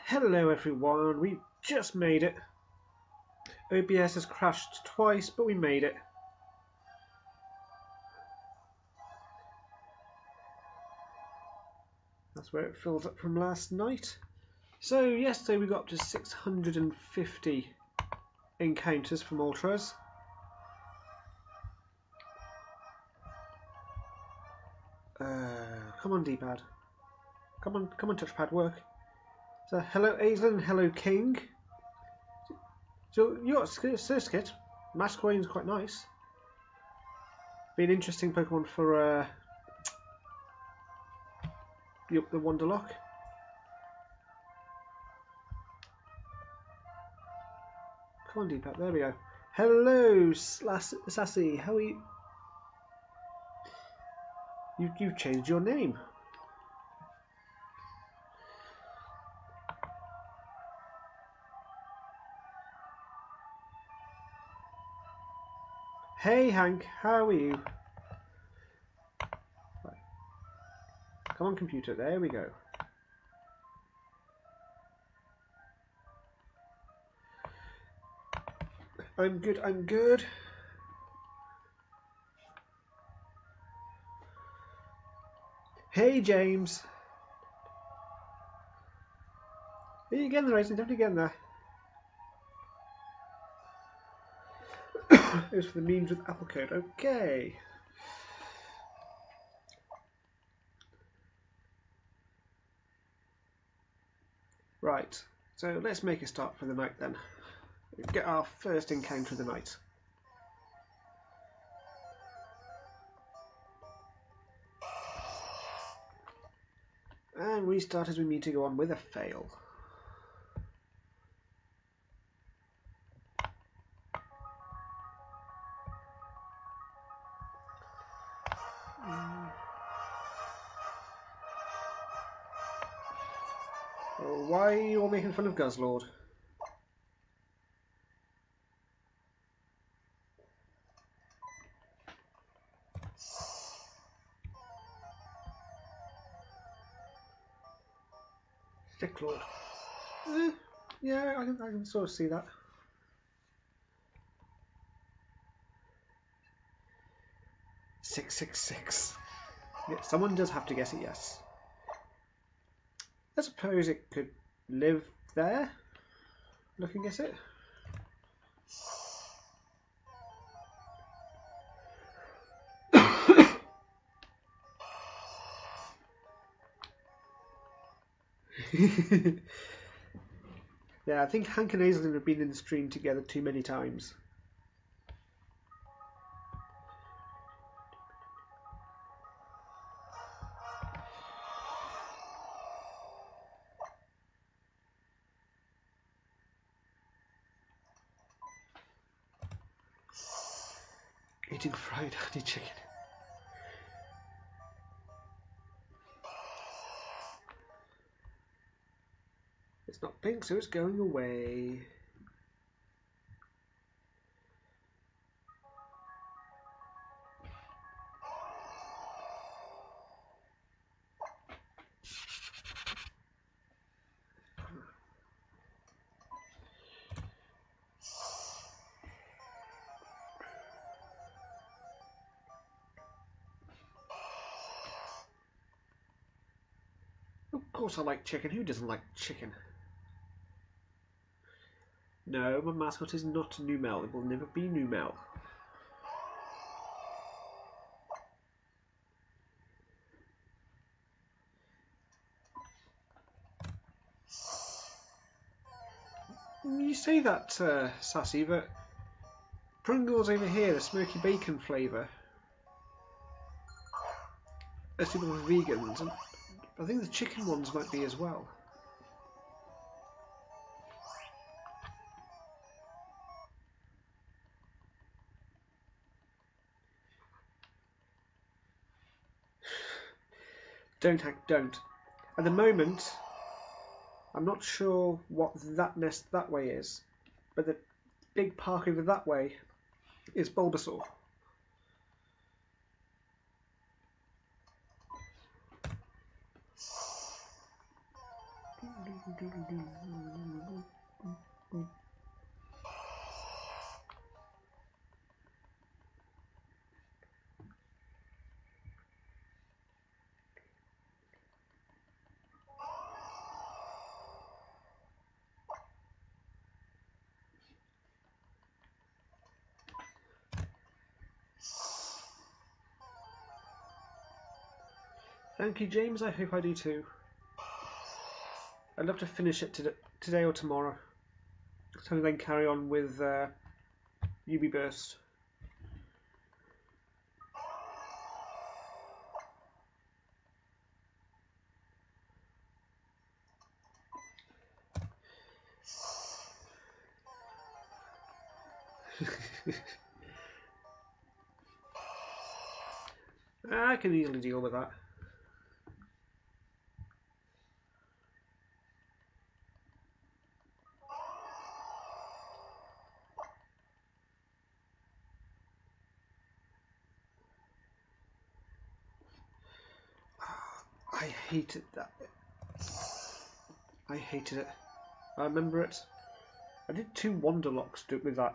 Hello everyone, we just made it. OBS has crashed twice, but we made it. That's where it filled up from last night. So yesterday we got up to 650 encounters for Moltres. Come on D-pad. Come on touchpad, work. So hello Aislinn, hello King. So you got Surskit. Masquerade's quite nice. Be an interesting Pokemon for the Wonderlock. Come on D-pad, there we go. Hello Sassy, how are you? You've changed your name. Hey Hank, how are you? Right. Come on computer, there we go. I'm good, I'm good. Hey James. Are you getting there, Racing? Definitely getting there. It was for the memes with Apple code. Okay. Right. So let's make a start for the night then. Get our first encounter of the night. And restart as we need to go on with a fail. Why are you all making fun of Guzzlord? Sticklord. Yeah, I can sort of see that. "666." Yeah, someone does have to guess it, yes. I suppose it could live there, looking at it. Yeah, I think Hank and Aislinn have been in the stream together too many times. Eating fried honey chicken. It's not pink, so it's going away. Of course I like chicken. Who doesn't like chicken? No, my mascot is not Numel. It will never be Numel. You say that, Sassy, but Pringles over here, the smoky bacon flavour, are suitable for vegans, and I think the chicken ones might be as well. Don't hack, don't. At the moment, I'm not sure what that nest that way is, but the big park over that way is Bulbasaur. Thank you, James. I hope I do too. I'd love to finish it today or tomorrow, so we then carry on with UB Burst. I can easily deal with that. I hated that bit. I hated it. I remember it. I did 2 Wanderlocks with that.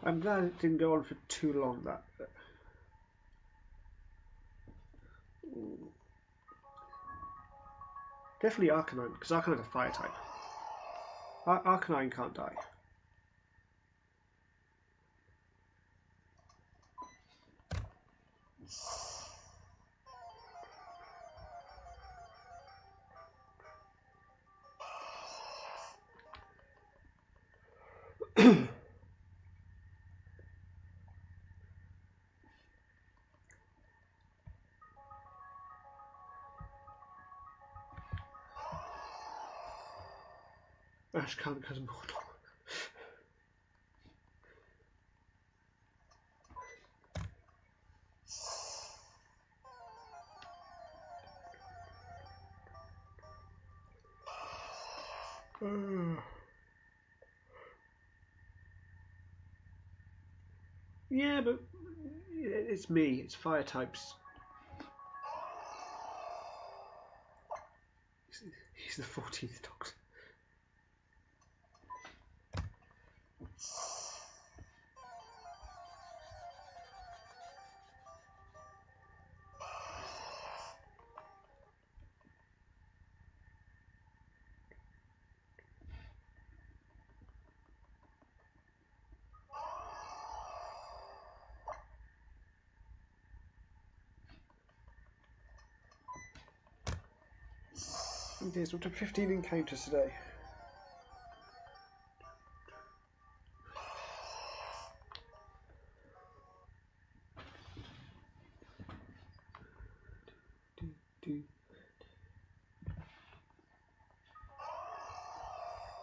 I'm glad it didn't go on for too long, that bit. Definitely Arcanine, because Arcanine's a fire type. Arcanine can't die. Ash can't because of Mortal. Yeah, but it's me. It's fire types. He's the 14th Doctor. Indeed, up to 15 encounters today.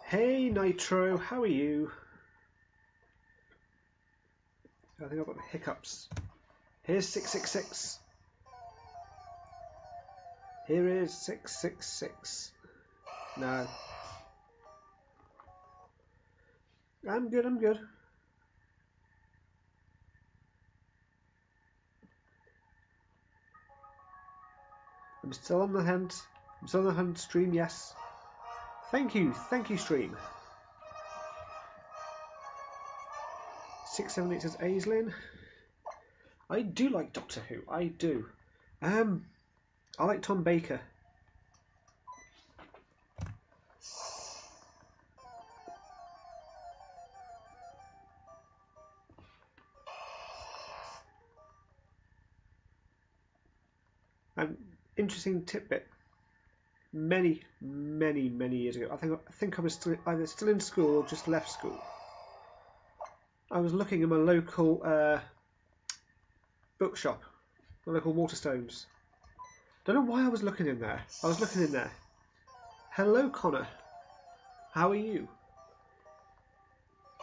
Hey Nitro, how are you? I think I've got the hiccups. Here's 666. Here is 666. No. I'm good, I'm good. I'm still on the hunt. I'm still on the hunt, stream, yes. Thank you stream. 678 says Aislinn. I do like Doctor Who, I do. I like Tom Baker. Interesting tidbit. Many years ago, I think I was either still in school or just left school. I was looking in my local bookshop, the local Waterstones, Don't know why I was looking in there. I was looking in there. Hello, Connor. How are you?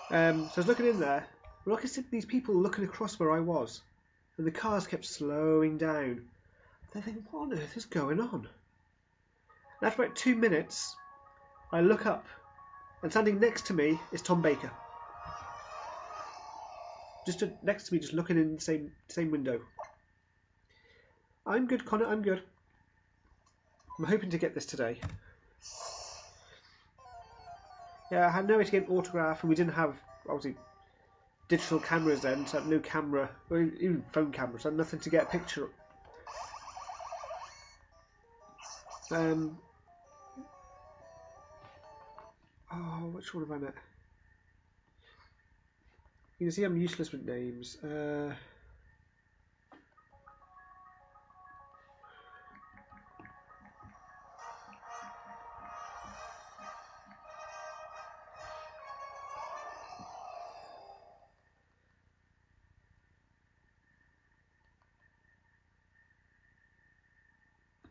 So I was looking in there. Well, I could see these people looking across where I was, and the cars kept slowing down. They're thinking, what on earth is going on? And after about 2 minutes, I look up, and standing next to me is Tom Baker. Just next to me, just looking in the same window. I'm good, Connor. I'm good. I'm hoping to get this today. Yeah, I had no way to get an autograph, and we didn't have, obviously, digital cameras then, so I had no camera, or even phone cameras, so I had nothing to get a picture. Oh, which one have I met? You can see I'm useless with names.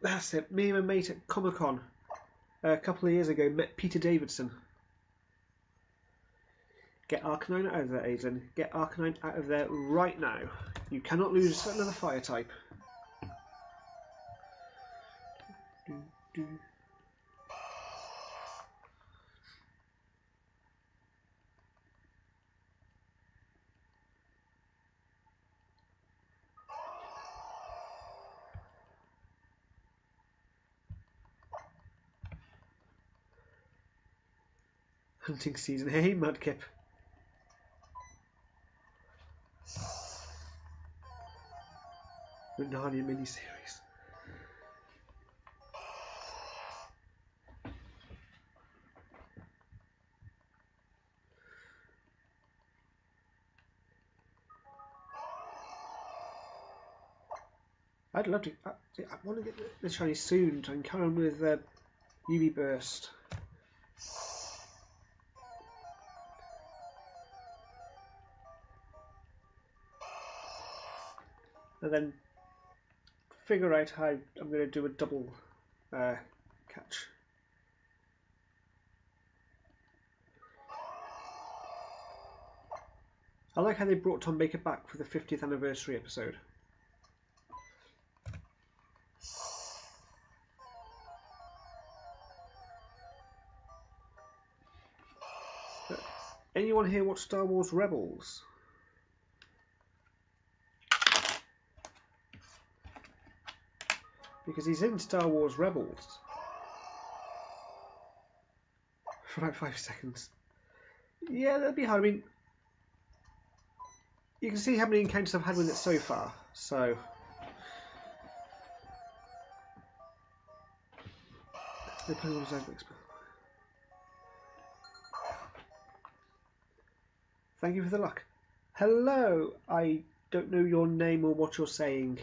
That's it. Me and my mate at Comic-Con a couple of years ago met Peter Davidson. Get Arcanine out of there, Aidan. Get Arcanine out of there right now. You cannot lose another fire type. Hunting season. Hey, Mudkip. The Narnia miniseries. I'd love to. I want to get the shiny soon to carry on with UV Burst. And then figure out how I'm going to do a double catch. I like how they brought Tom Baker back for the 50th anniversary episode. Anyone here watch Star Wars Rebels? Because he's in Star Wars Rebels for about 5 seconds. Yeah, that'd be hard. I mean, you can see how many encounters I've had with it so far. So, thank you for the luck. Hello, I don't know your name or what you're saying.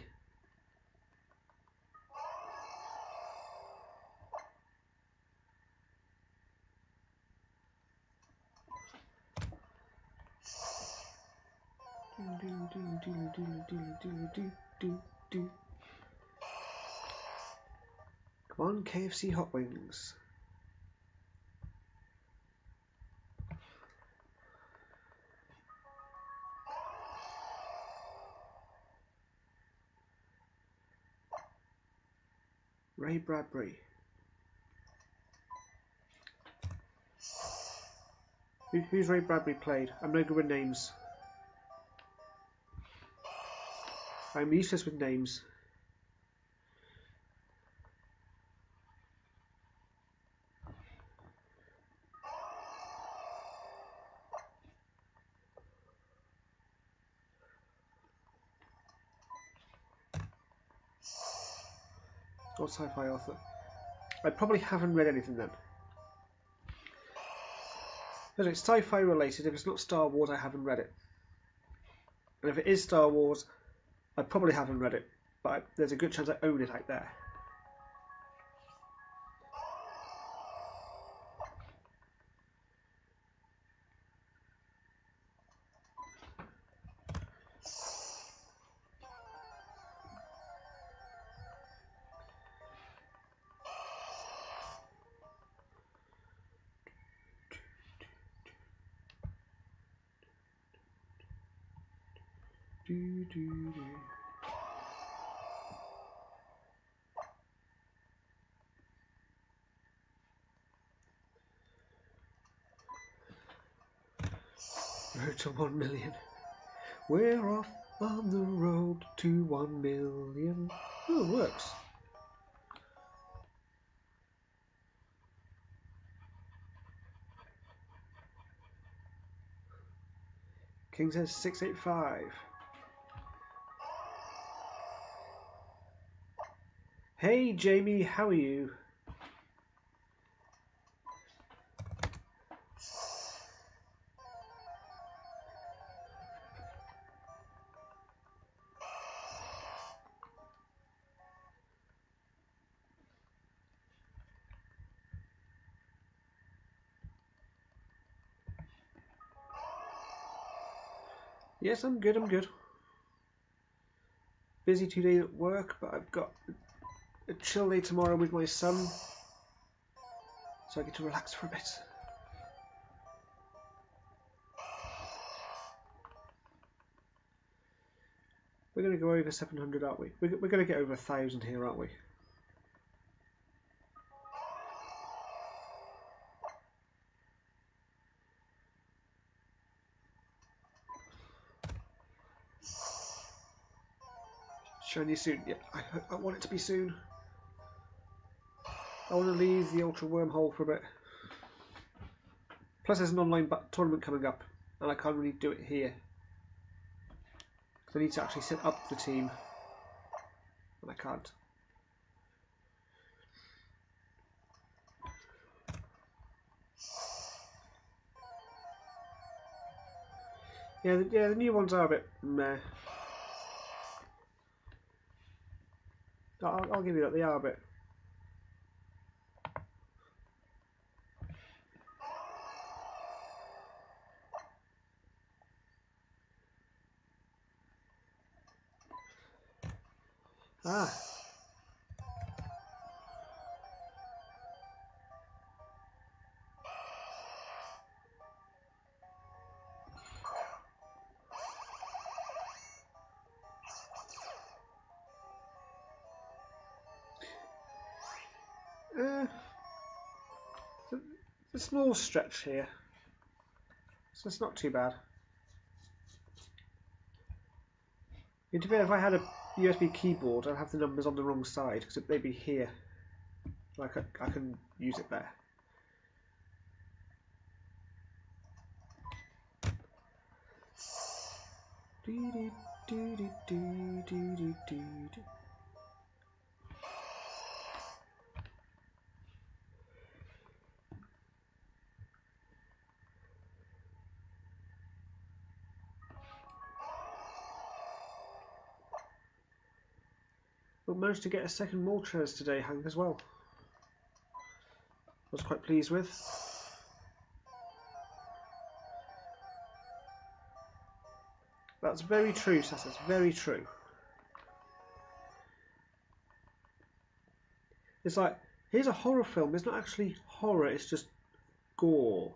Come on, KFC Hot Wings. Ray Bradbury. Who's Ray Bradbury played? I'm no good with names. I'm useless with names. What sci-fi author? I probably haven't read anything then. If it's sci-fi related, if it's not Star Wars, I haven't read it. And if it is Star Wars, I probably haven't read it. But there's a good chance I own it out there. Do, do, do. Road to 1 million. We're off on the road to 1 million. Oh, it works. King says 685. Hey Jamie, how are you? Yes, I'm good, I'm good. Busy 2 days at work, but I've got a chill day tomorrow with my son, so I get to relax for a bit. We're going to go over 700, aren't we? We're going to get over 1,000 here, aren't we? Shiny soon. Yeah, I want it to be soon. I want to leave the Ultra Wormhole for a bit. Plus there's an online tournament coming up, and I can't really do it here. Because I need to actually set up the team. And I can't. Yeah, the new ones are a bit meh. I'll give you that, they are a bit. Ah. It's a small stretch here, so it's not too bad. It'd be if I had a USB keyboard, I'd have the numbers on the wrong side because they'd be here. Like I can use it there. We managed to get a second Moltres today, Hank, as well. I was quite pleased with. That's very true, Sass. It's very true. It's like, here's a horror film. It's not actually horror, it's just gore.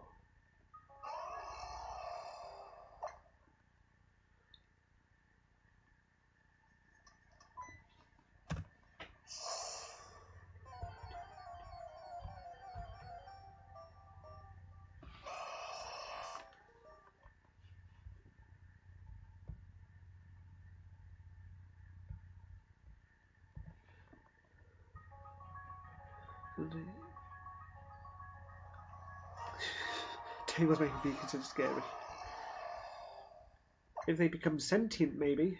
Tables making be considered scary. If they become sentient, maybe.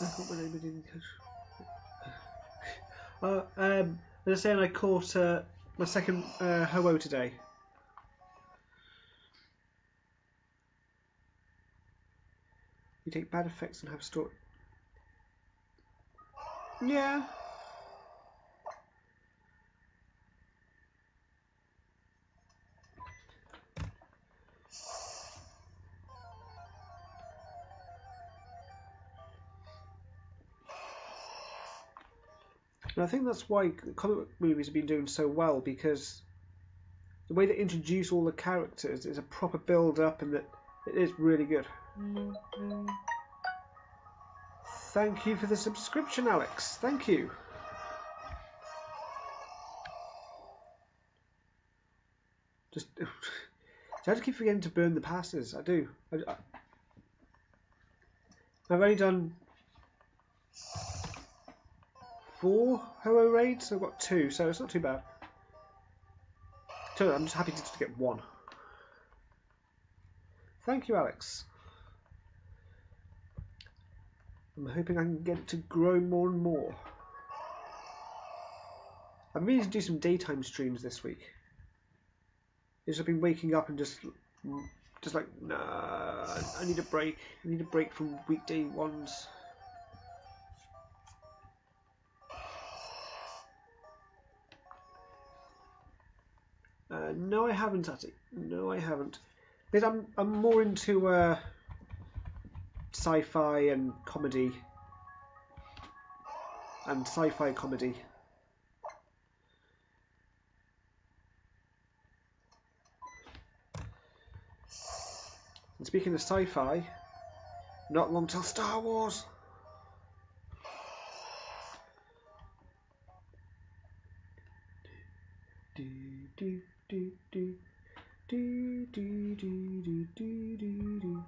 I got my name in they're saying I caught my second hobo today. You take bad effects and have story. Yeah. And I think that's why comic book movies have been doing so well, because the way they introduce all the characters is a proper build-up, and that it is really good. Thank you for the subscription, Alex. Thank you. Just, I just keep forgetting to burn the passes. I do. I've only done 4 Ho-Oh raids. I've got 2, so it's not too bad. So I'm just happy just to get 1. Thank you, Alex. I'm hoping I can get it to grow more and more. I'm meaning to do some daytime streams this week. I've been waking up and just like, nah, I need a break. I need a break from weekday ones. No, I haven't, Atty. No, I haven't. Because I'm more into sci-fi and comedy. And sci-fi comedy. And speaking of sci-fi, not long till Star Wars. Do do do do do do do do do do.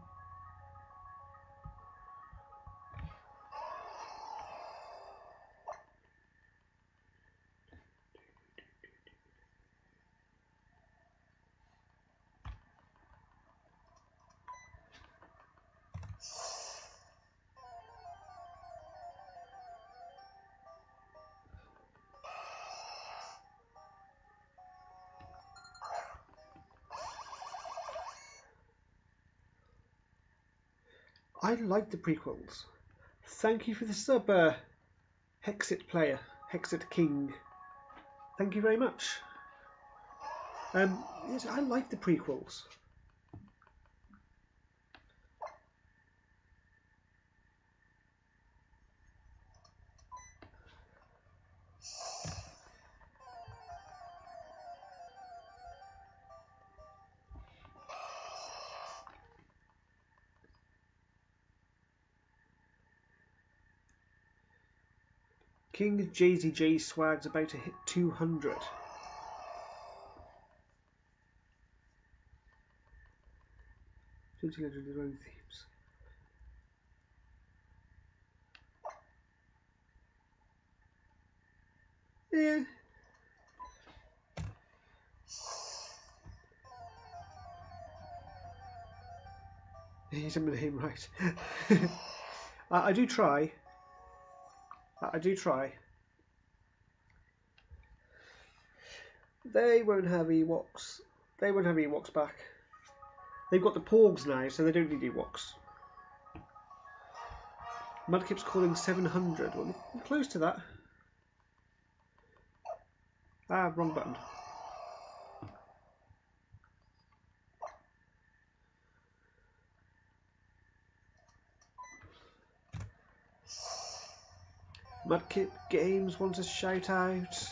I like the prequels. Thank you for the sub, Hexit player, Hexit King. Thank you very much. Yes, I like the prequels. King JZJ swag's about to hit 200. Their own themes. Yeah. He's a name right. I do try. I do try. They won't have Ewoks. They won't have Ewoks back. They've got the Porgs now, so they don't need Ewoks. Mudkip's calling 700. Well, we're close to that. Ah, wrong button. Mudkip Games wants a shout out.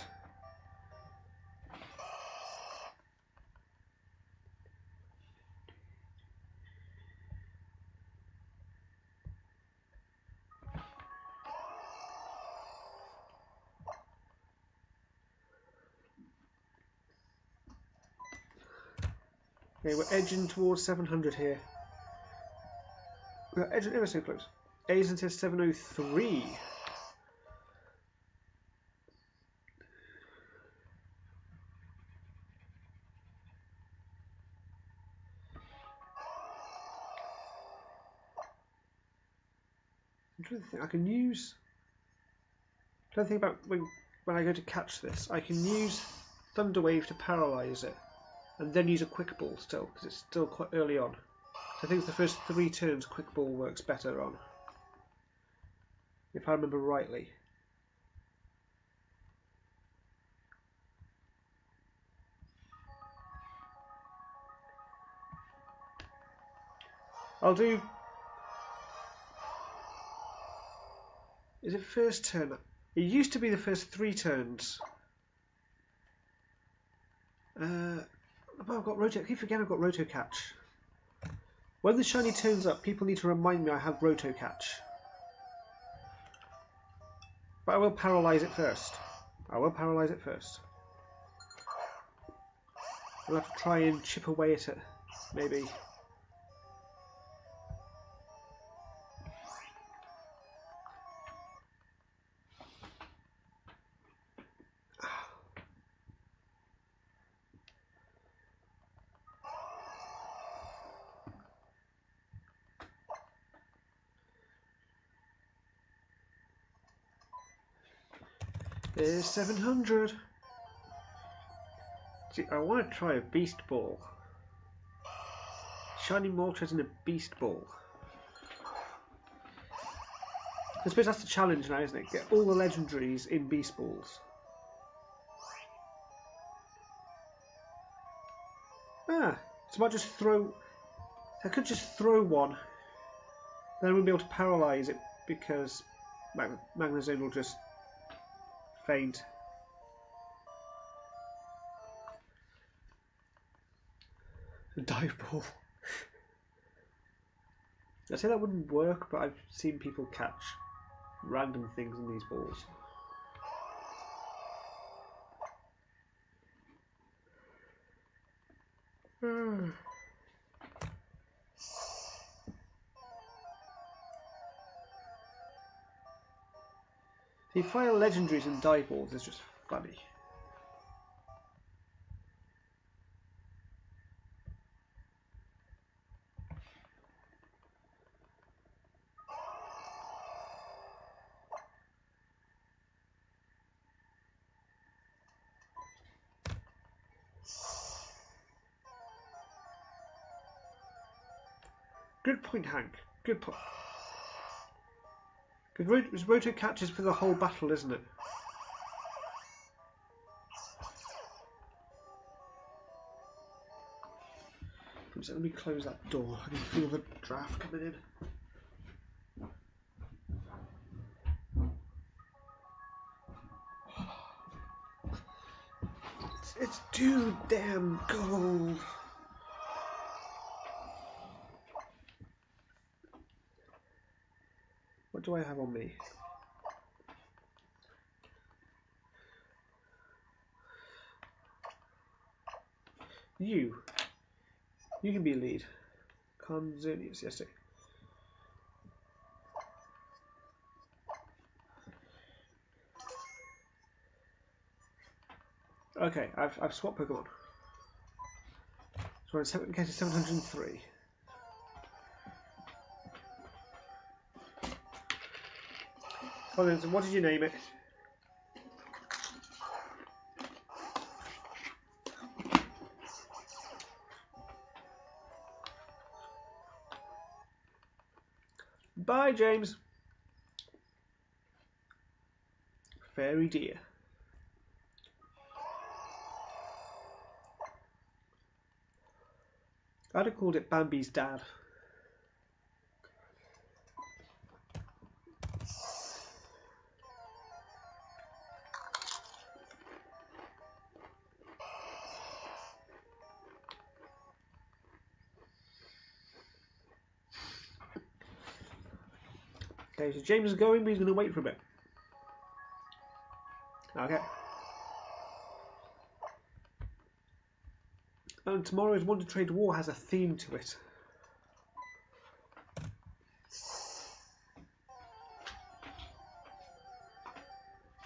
Okay, we're edging towards 700 here. We're edging ever so close. Aizen says 703. I'm trying to think. I can use. I'm trying to think about when I go to catch this. I can use Thunder Wave to paralyze it, and then use a Quick Ball still, because it's still quite early on. So I think it's the first 3 turns Quick Ball works better on, if I remember rightly. I'll do. Is it first turn? It used to be the first 3 turns. Oh, I've got Roto. I keep forgetting I've got Roto Catch. When the shiny turns up, people need to remind me I have Roto Catch. But I will paralyze it first. I'll have to try and chip away at it, maybe. There's 700. See, I want to try a Beast Ball. Shiny Moltres and a Beast Ball. I suppose that's the challenge now, isn't it? Get all the legendaries in Beast Balls. Ah, so I might just throw... I could just throw one. Then I wouldn't be able to paralyse it because Magnezone will just faint. A dive ball. I'd say that wouldn't work, but I've seen people catch random things in these balls. The fire legendaries and dive balls is just funny. Good point, Hank. Good point. Because Roto catches for the whole battle, isn't it? So let me close that door. I can feel the draft coming in. It's too damn cold. What do I have on me? You can be a lead. Conzonius, yes sir. Okay, I've swapped Pokemon. So we're getting to 703. Well then, so what did you name it? Bye, James. Fairy dear. I'd have called it Bambi's dad. Okay, so James is going, but he's going to wait for a bit. Okay. And tomorrow's Wonder Trade War has a theme to it.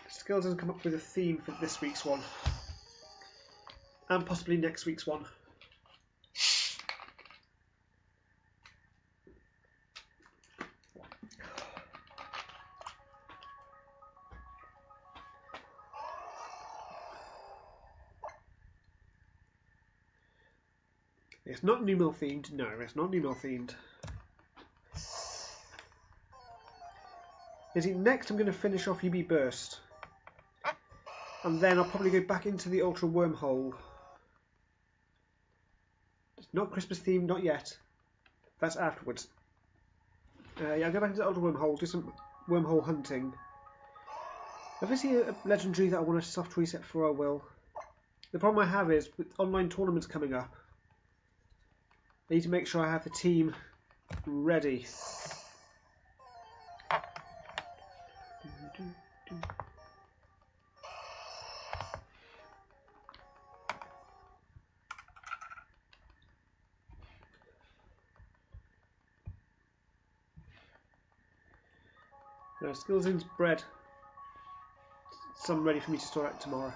Skills has come up with a theme for this week's one. And possibly next week's one. It's not Numel themed. No, it's not Numel themed. Is it next? I'm going to finish off UB Burst. And then I'll probably go back into the Ultra Wormhole. It's not Christmas themed, not yet. That's afterwards. Yeah, I'll go back into the Ultra Wormhole, do some wormhole hunting. If I see a legendary that I want to soft reset for, I will. The problem I have is with online tournaments coming up, I need to make sure I have the team ready. No, Skills In's bread. Some ready for me to store out tomorrow.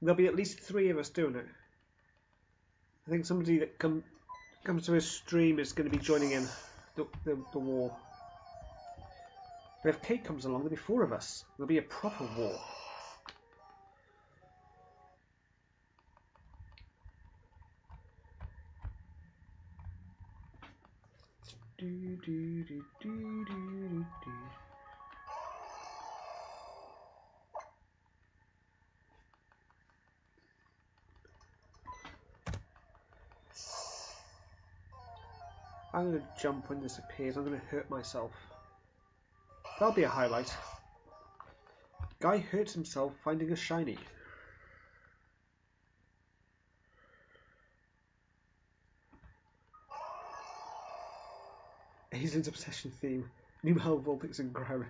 There'll be at least 3 of us doing it. I think somebody that comes to his stream is going to be joining in the war. But if Kate comes along, there'll be 4 of us. There'll be a proper war. I'm going to jump when this appears. I'm going to hurt myself. That'll be a highlight. Guy hurts himself finding a shiny. Aislin's obsession theme. New Hell Vulpix and Growlithe.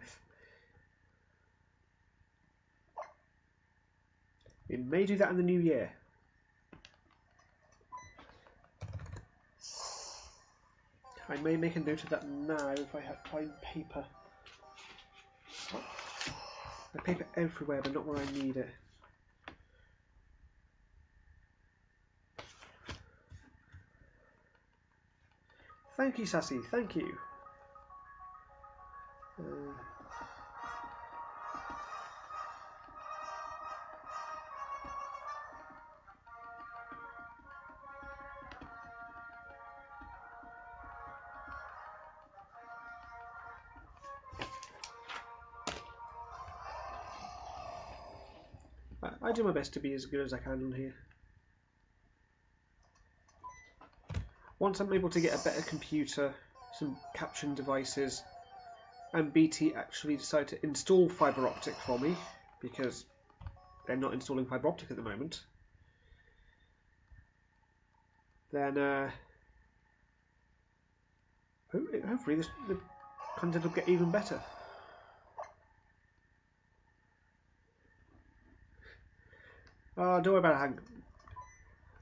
We may do that in the new year. I may make a note of that now if I find paper. I have paper everywhere, but not where I need it. Thank you, Sassy. Thank you. I do my best to be as good as I can on here. Once I'm able to get a better computer, some capturing devices, and BT actually decide to install fibre optic for me, because they're not installing fibre optic at the moment, then hopefully the content will get even better. Don't worry about it, Hank.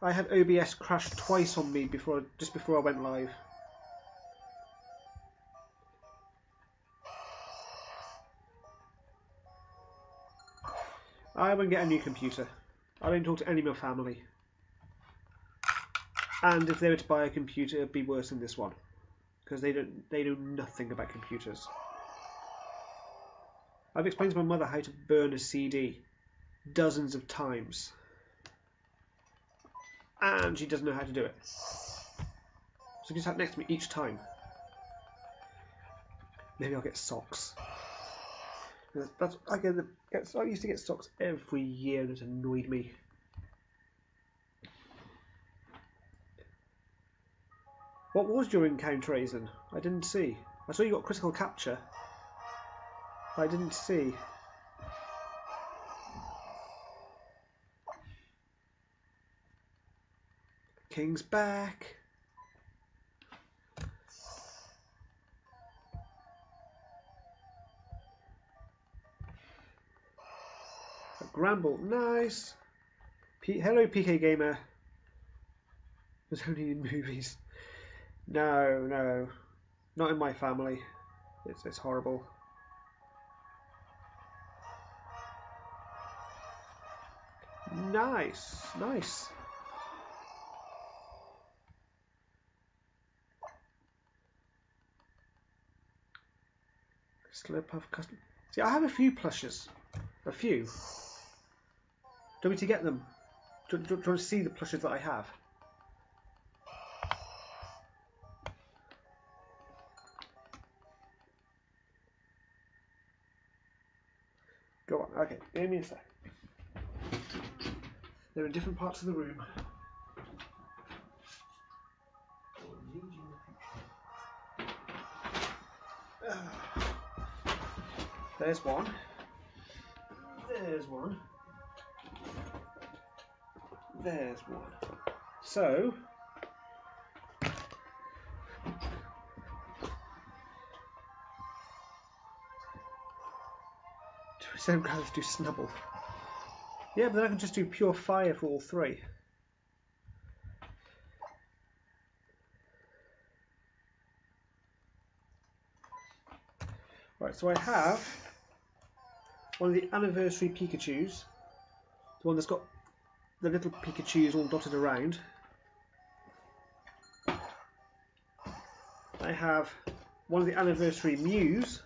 I had OBS crash twice on me just before I went live. I won't get a new computer. I don't talk to any of my family. And if they were to buy a computer, it'd be worse than this one, because they know nothing about computers. I've explained to my mother how to burn a CD dozens of times, and she doesn't know how to do it. So she sat next to me each time. Maybe I'll get socks. I used to get socks every year, and it annoyed me. What was your encounter, Aizen? I didn't see. I saw you got critical capture. I didn't see. King's back. Gramble, nice. Hello, PK Gamer. There's only in movies. No, not in my family. It's horrible. Nice. Slurpuff custom. See, I have a few plushes. A few. Do you want me to get them? Do you want to see the plushes that I have? Go on. Okay, give me a sec. They're in different parts of the room. There's one. There's one. There's one. So, let's do Snubble. Yeah, but then I can just do pure fire for all three. Right, so I have one of the anniversary Pikachus, the one that's got the little Pikachus all dotted around. I have one of the anniversary Mews.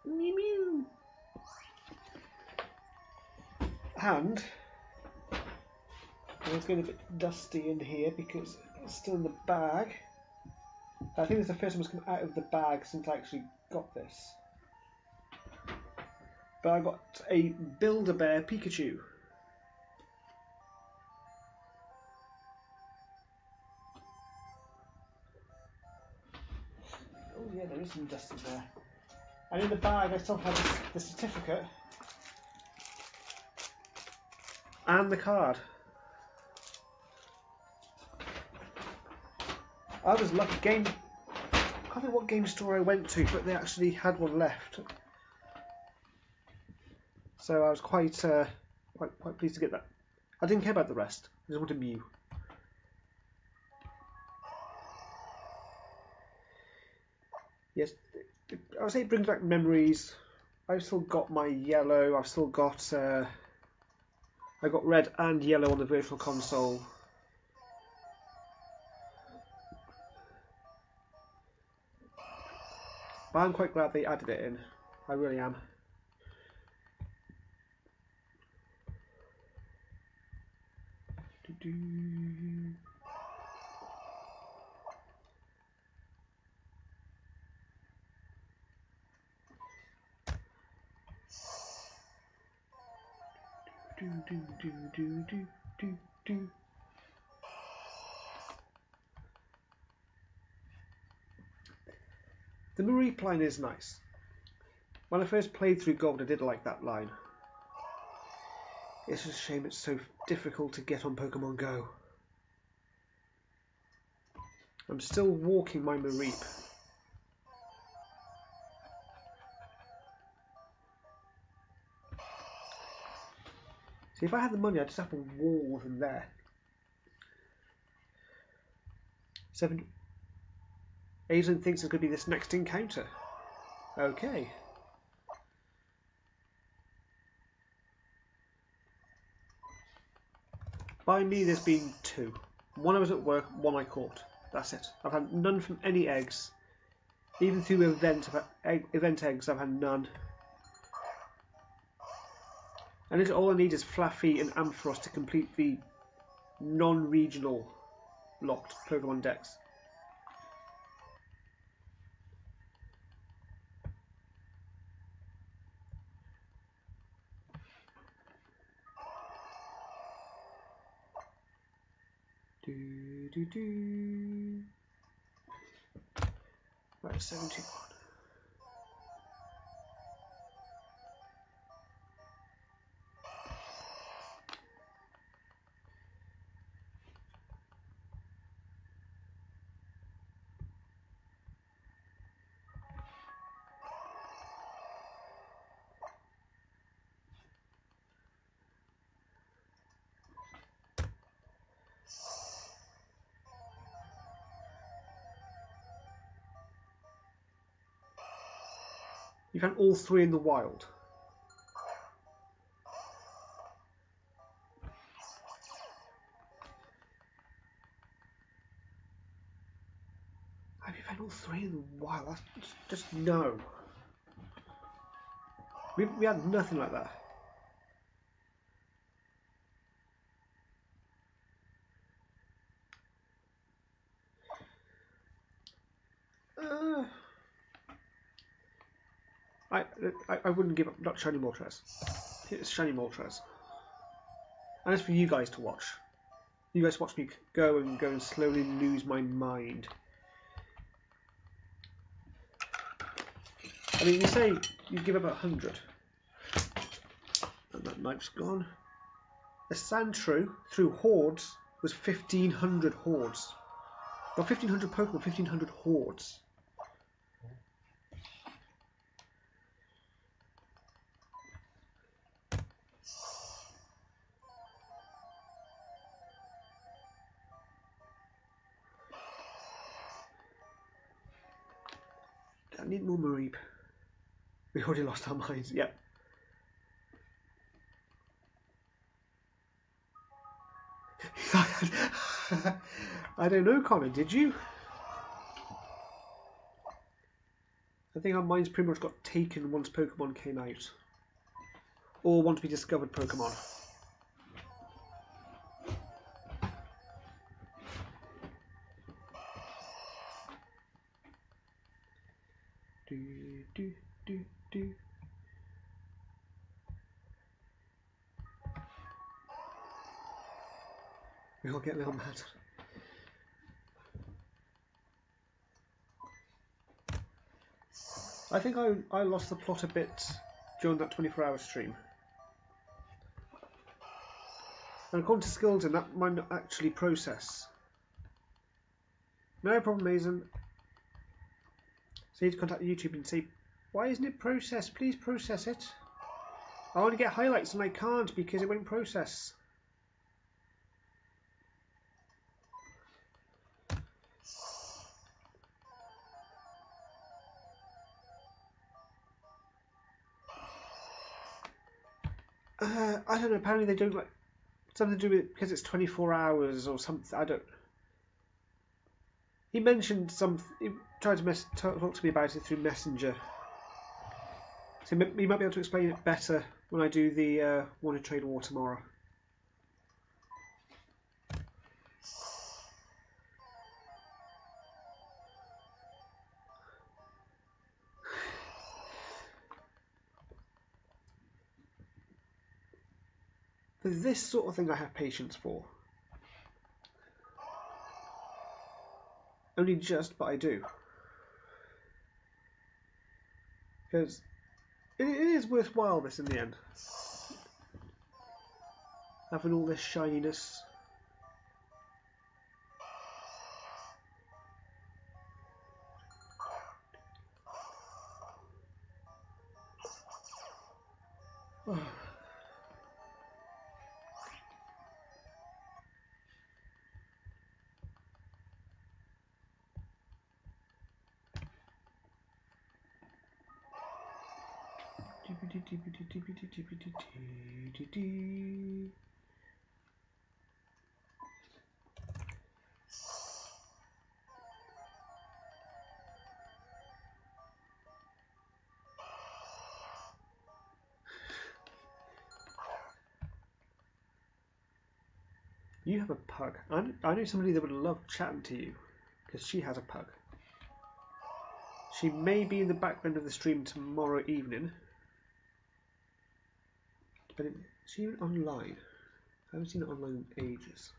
Mew mew. And it's getting a bit dusty in here because it's still in the bag. I think it's the first one that's come out of the bag since I actually got this. But I got a Build-A-Bear Pikachu. Oh yeah, there is some dust in there. And in the bag I still have the certificate and the card. I was lucky. I can't think what game store I went to, but they actually had one left. So I was quite pleased to get that. I didn't care about the rest. I just wanted Mew. Yes, I would say it brings back memories. I've still got my yellow. I've still got I got red and yellow on the virtual console. But I'm quite glad they added it in. I really am. The Mareep line is nice. When I first played through Gold, I did like that line. It's just a shame it's so difficult to get on Pokemon Go. I'm still walking my Mareep. See, if I had the money, I'd just have a wall from there. 7. Aislinn thinks it's going to be this next encounter. Okay. By me, there's been 2. One I was at work, one I caught. That's it. I've had none from any eggs. Even through event eggs, I've had none. And all I need is Flaffy and Ampharos to complete the non-regional locked Pokemon decks. Right, 71. You found all 3 in the wild. Have you found all 3 in the wild? That's just no. We had nothing like that. I wouldn't give up. Not shiny Moltres. It's shiny Moltres. And it's for you guys to watch. You guys watch me go and slowly lose my mind. I mean, you say you give up 100. And that knife's gone. The Sandshrew through hordes was 1,500 hordes. Not 1,500 Pokemon, 1,500 hordes. I need more Mareep. We already lost our minds. Yep. I don't know, Connor. Did you? I think our minds pretty much got taken once Pokemon came out, or once we discovered Pokemon. Do. We all get a little mad. I think I lost the plot a bit during that 24-hour stream. And according to Skilton, that might not actually process. No problem, Mason. So you need to contact YouTube and say, why isn't it processed? Please process it. I want to get highlights and I can't because it won't process. I don't know, apparently they don't like something to do with it because it's 24 hours or something. I don't. He mentioned something. He tried to talk to me about it through Messenger. So he might be able to explain it better when I do the Wanted Trade War tomorrow. For this sort of thing I have patience for. Only just, but I do. Because it is worthwhile, this in the end. Having all this shininess. Oh. You have a pug. I know somebody that would love chatting to you because she has a pug. She may be in the background of the stream tomorrow evening. But is she even online? I haven't seen it online in ages.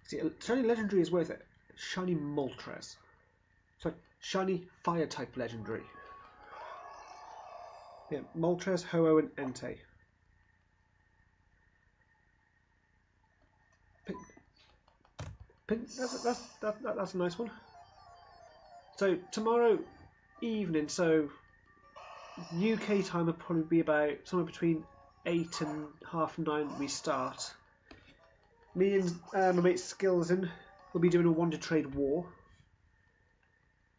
See, shiny legendary is worth it. Shiny Moltres. Sorry, shiny fire type legendary. Yeah, Moltres, Ho-Oh, and Entei. That's a nice one. So tomorrow evening, so UK time will probably be about somewhere between 8 and half 9 we start. Me and my mate Skillsin will be doing a Wonder Trade War.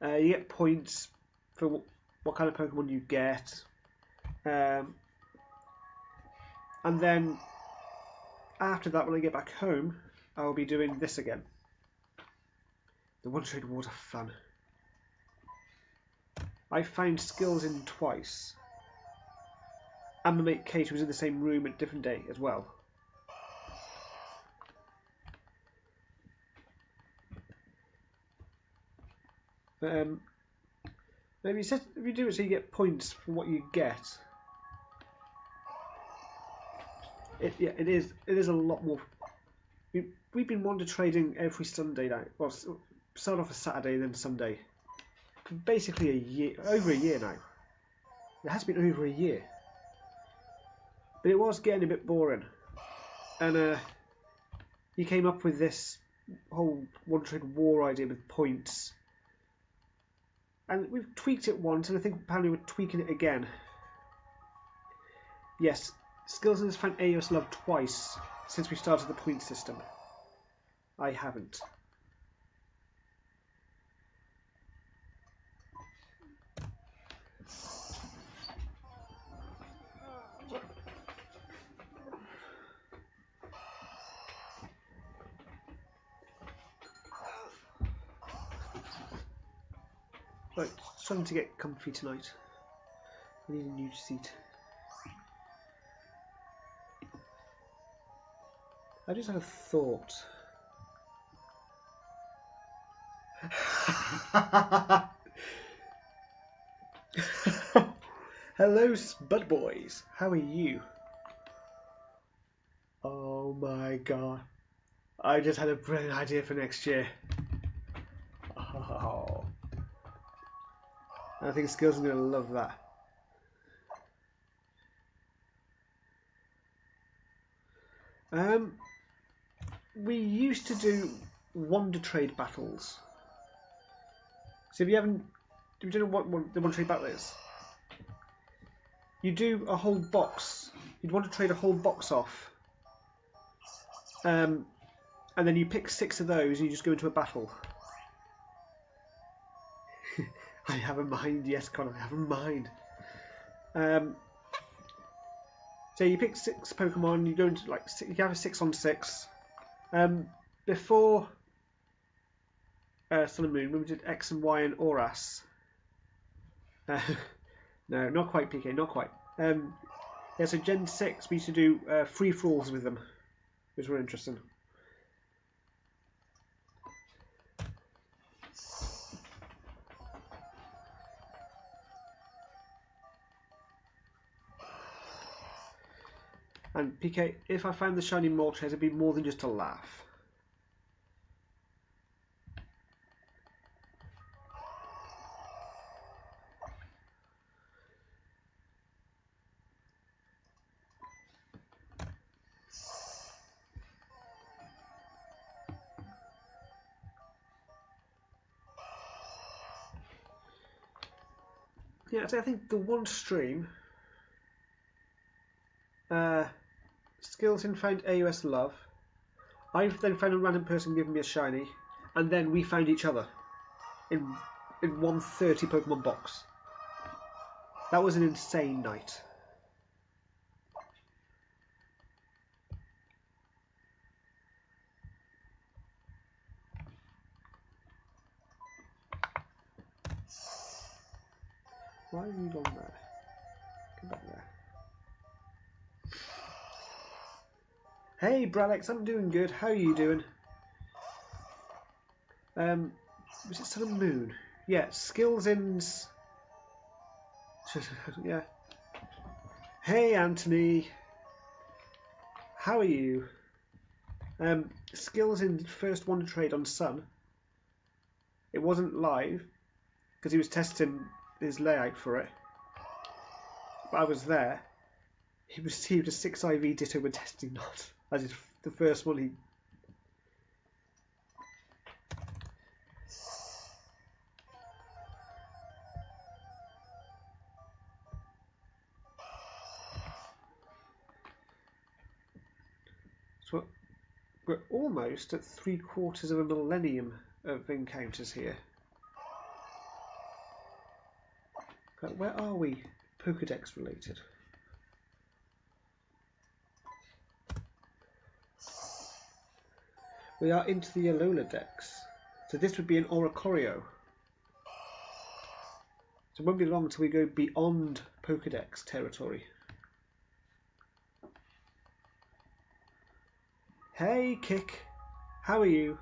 You get points for what kind of Pokemon you get. And then after that, when I get back home, I'll be doing this again. The Wonder Trade Wars are fun. I found Skillsin twice. And my mate Kate was in the same room at a different day as well. Maybe if you do it so you get points for what you get. Yeah, it is. It is a lot more. We've been wonder trading every Sunday now. Well, start off a Saturday, then Sunday. For basically a year, over a year now. It has been over a year. But it was getting a bit boring. And he came up with this whole one trade war idea with points. And we've tweaked it once, and I think apparently we're tweaking it again. Yes, Skills has found AOS Love twice since we started the point system. I haven't. Right, starting to get comfy tonight. I need a new seat. I just had a thought. Hello, Spud Boys. How are you? Oh my god. I just had a brilliant idea for next year. Oh. I think Skills are going to love that. We used to do wonder trade battles. So if you haven't, do you know what the wonder trade battle is? You do a whole box. You'd want to trade a whole box off. And then you pick 6 of those and you just go into a battle. I have a mind, yes, Connor, I have a mind. So you pick 6 Pokemon, you go into like you have a 6 on 6. Before Sun and Moon, when we did X and Y and Oras. No, not quite PK, not quite. Yeah, so Gen 6 we used to do free for alls with them, which were interesting. And PK, if I found the shiny Moltres, it'd be more than just a laugh. Yeah, so I think the one stream, Skeleton found AOS Love. I've then found a random person giving me a shiny, and then we found each other in one 30 Pokemon box. That was an insane night. Why are you on there? Come back there. Hey, Bralex, I'm doing good. How are you doing? Was it Sun and Moon? Yeah, Skills In's. Yeah. Hey, Anthony. How are you? Skills in first wonder trade on Sun. It wasn't live because he was testing his layout for it. But I was there. He received a 6 IV Ditto when testing not. As is the first one he. So we're almost at 3/4 of a millennium of encounters here. But where are we? Pokedex related. We are into the Alola Dex. So this would be an Oricorio. So it won't be long until we go beyond Pokedex territory. Hey, Kick. How are you?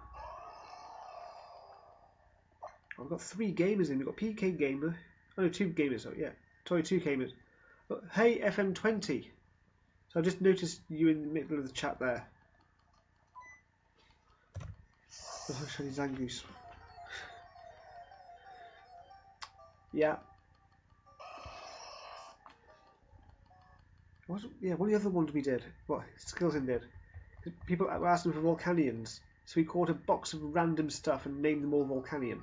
I've got 3 gamers in. We've got PK Gamer. Oh, no, 2 gamers. Oh, yeah. Sorry, 2 gamers. Oh, hey, FM20. So So I just noticed you in the middle of the chat there. Oh, shiny Zangoose. Yeah. Yeah, one of the other ones we did. What Skeleton did. People were asking for Volcanions, so we caught a box of random stuff and named them all Volcanion.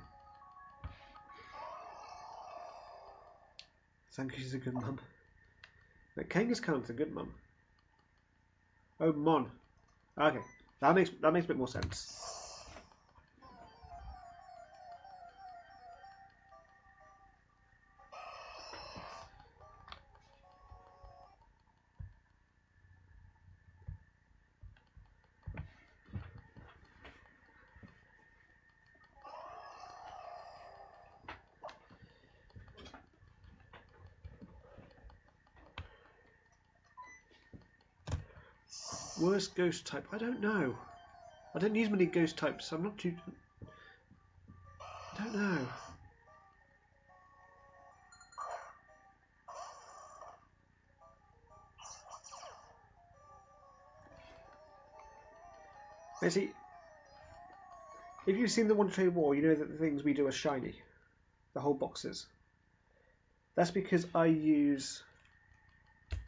Zangoose is a good mum. But Kangaskhan's kind of a good mum. Oh, Mon. Okay, that makes a bit more sense. Worst ghost type? I don't know. I don't use many ghost types, so I'm not too... I don't know. See, if you've seen the One Trade War, you know that the things we do are shiny. The whole boxes. That's because I use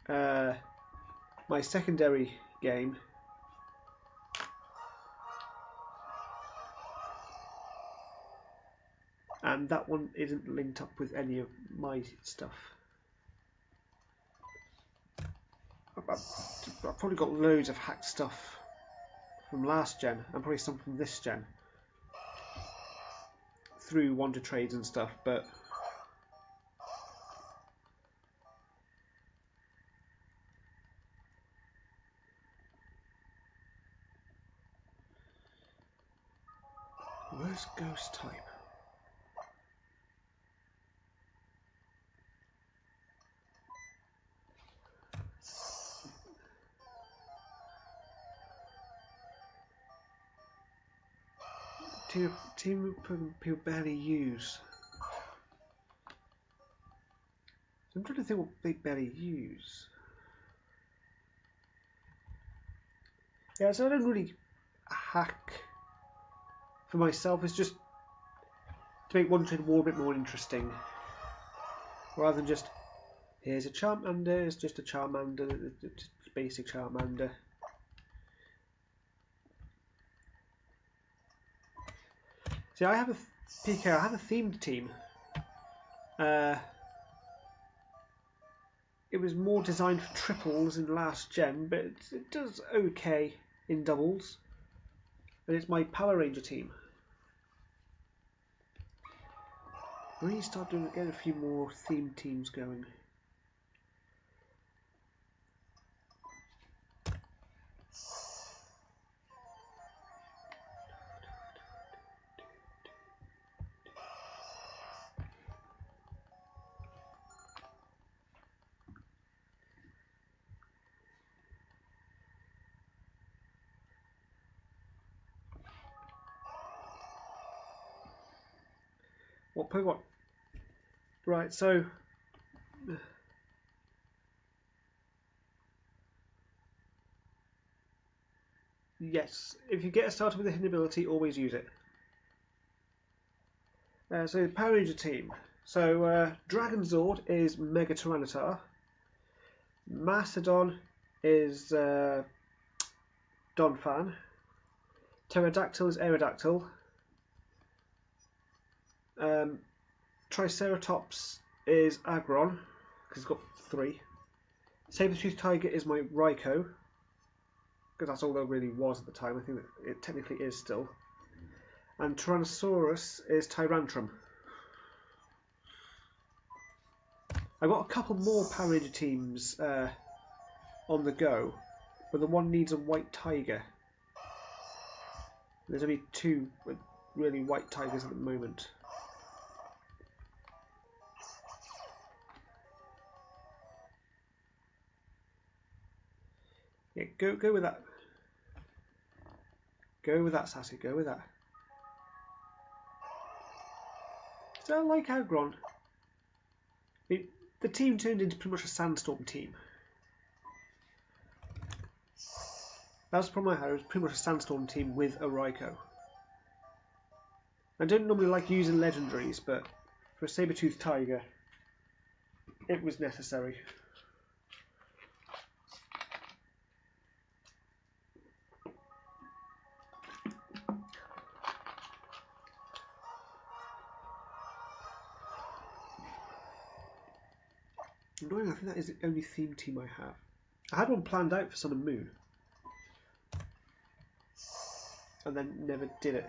my secondary game and that one isn't linked up with any of my stuff. I've probably got loads of hacked stuff from last gen and probably some from this gen through Wonder Trades and stuff, but where's ghost type? Team people barely use. I'm trying to think what they barely use. Yeah, so I don't really hack for myself. It's just to make One Trade War a bit more interesting, rather than just here's a Charmander. It's just a Charmander, just basic Charmander. See, I have a PK. I have a themed team. It was more designed for triples in last gen, but it does okay in doubles. And it's my Power Ranger team. We need to start doing get a few more themed teams going. What Pokemon? Right, so yes, if you get started with a hidden ability, always use it. So the Power Ranger team. So Dragon Zord is Mega Tyranitar. Mastodon is Donphan. Pterodactyl is Aerodactyl. Triceratops is Aggron, because it's got 3. Saber-toothed Tiger is my Raikou, because that's all there really was at the time. I think that it technically is still. And Tyrannosaurus is Tyrantrum. I've got a couple more Power Ranger teams on the go, but the one needs a white tiger. There's only 2 really white tigers at the moment. Yeah, go with that. Go with that, Sassy. Go with that. So I like Aggron. The team turned into pretty much a Sandstorm team. That was the problem I had. It was pretty much a Sandstorm team with a Raikou. I don't normally like using legendaries, but for a saber-toothed tiger, it was necessary. Annoying, I think that is the only theme team I have. I had one planned out for Sun and Moon, and then never did it.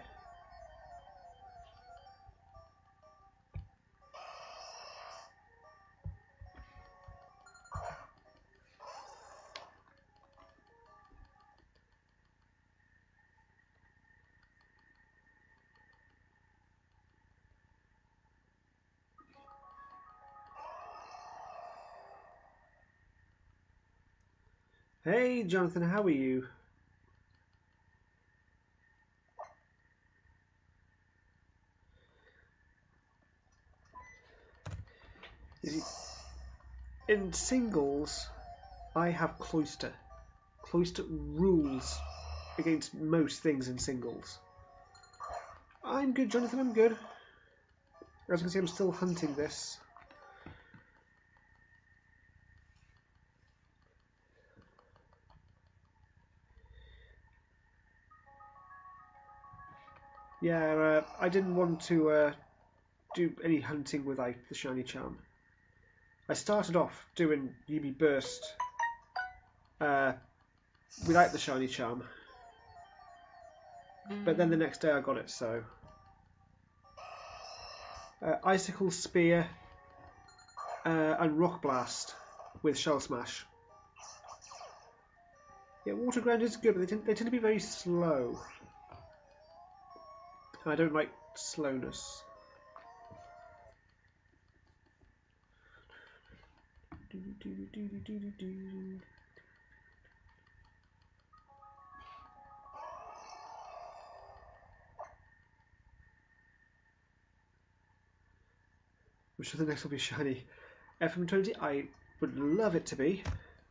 Hey Jonathan, how are you? In singles, I have Cloister. Cloister rules against most things in singles. I'm good, Jonathan, I'm good. As you can see, I'm still hunting this. Yeah, I didn't want to do any hunting with the shiny charm. I started off doing UB Burst without the shiny charm, but then the next day I got it, so Icicle Spear and Rock Blast with Shell Smash. Yeah, Water Ground is good, but they tend to be very slow. I don't like slowness. Which of the next will be shiny? FM20, I would love it to be.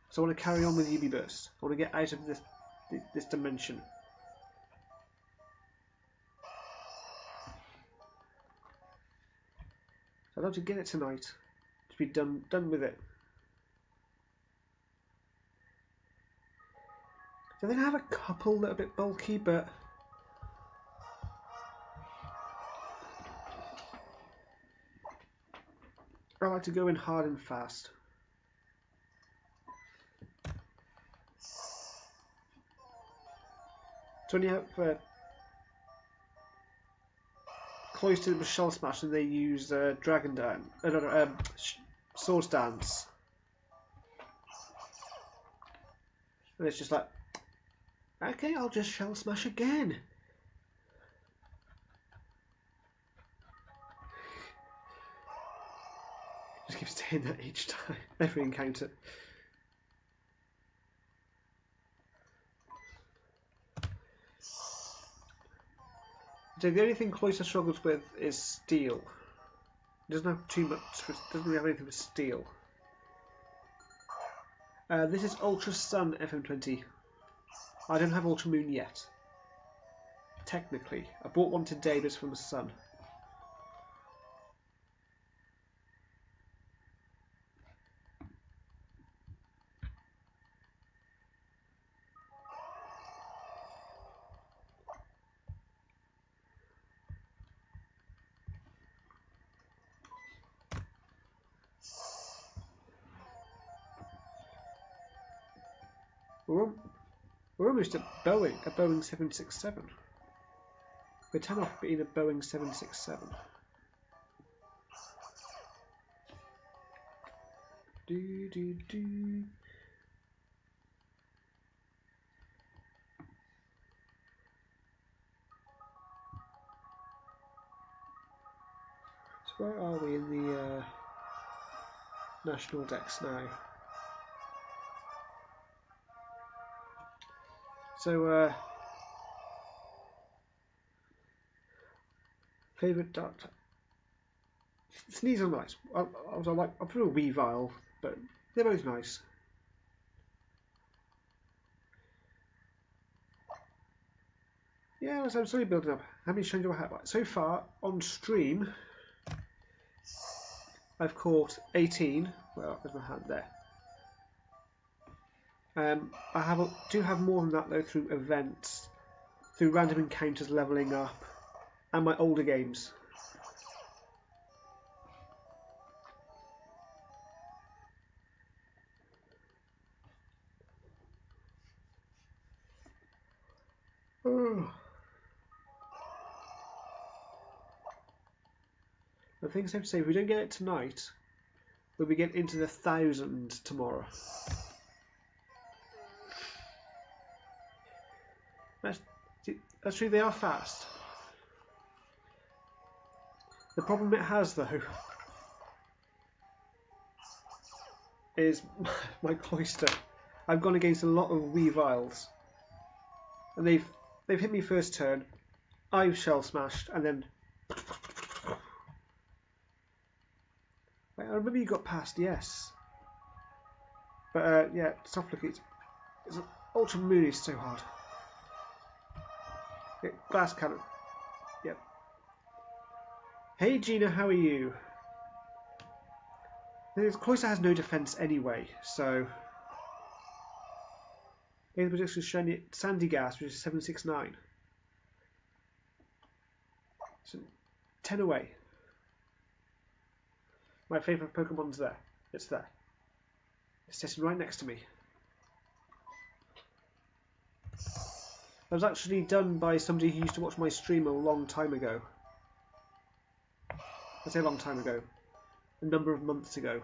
So I want to carry on with UB Burst. I want to get out of this dimension. I'd love to get it tonight. To be done with it. I think I have a couple that are a bit bulky, but I like to go in hard and fast. So when you have Cloistered with Shell Smash, and they use Dragon Dance, Swords Dance, and it's just like, okay, I'll just Shell Smash again. Just keep saying that each time, every encounter. So the only thing Cloister struggles with is Steel. It doesn't have too much. Doesn't really have anything with Steel. This is Ultra Sun FM20. I don't have Ultra Moon yet. Technically, I bought one today, but it's from the Sun. We're almost at Boeing 767. We're 10 off being a Boeing 767. So where are we in the national decks now? So favourite duck. Sneeze are nice. I prefer a Weavile, but they're both nice. Yeah, I'm slowly building up. How many shiny do I have? So far, on stream, I've caught 18. Well, there's my hand there. Do have more than that though through events, through random encounters, leveling up, and my older games. Oh. The things I have to say, if we don't get it tonight, we'll be getting into the thousands tomorrow. That's true, they are fast. The problem it has though is my cloister. I've gone against a lot of Weaviles, and they've hit me first turn. I've shell smashed, and then I remember you got past, yes. But yeah, soft looking. It's Ultra Moon is so hard. Yeah, glass cannon. Yep. Hey Gina, how are you? The cloister has no defense anyway, so. The prediction shiny Sandy Gas, which is 769. So 10 away. My favourite Pokemon's there. It's there. It's sitting right next to me. That was actually done by somebody who used to watch my stream a long time ago. I say a long time ago. A number of months ago.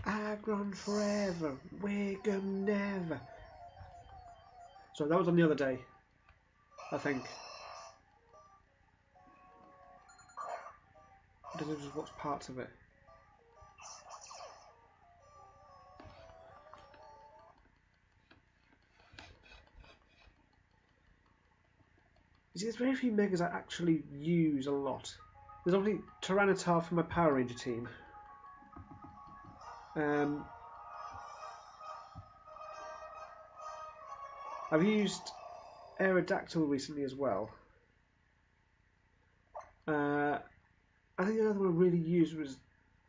Agron forever, Wiggum never. So that was on the other day, I think. I don't know, just watch parts of it. You see, there's very few Megas I actually use a lot. There's obviously Tyranitar for my Power Ranger team. I've used Aerodactyl recently as well. I think the other one I really used was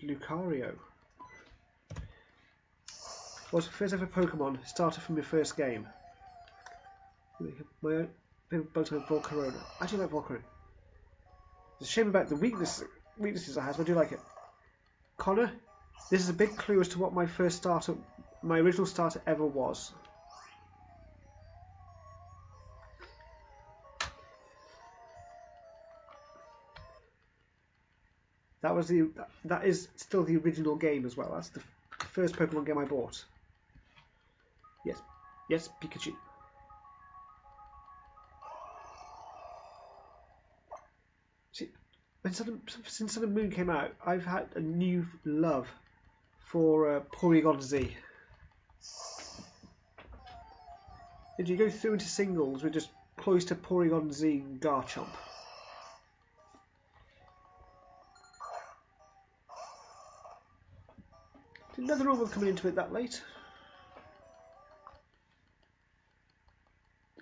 Lucario. Was first ever Pokemon started from your first game. My favourite Pokemon, Volcarona. I do like Volcarona. It's a shame about the weaknesses I have, but I do like it. Connor, this is a big clue as to what my first starter, my original starter ever was. That is still the original game as well. That's the first Pokemon game I bought. Yes, yes, Pikachu. See, since Sun and Moon came out, I've had a new love for Porygon Z. If you go through into singles with just Cloister, Porygon Z, and Garchomp. Did another one coming into it that late?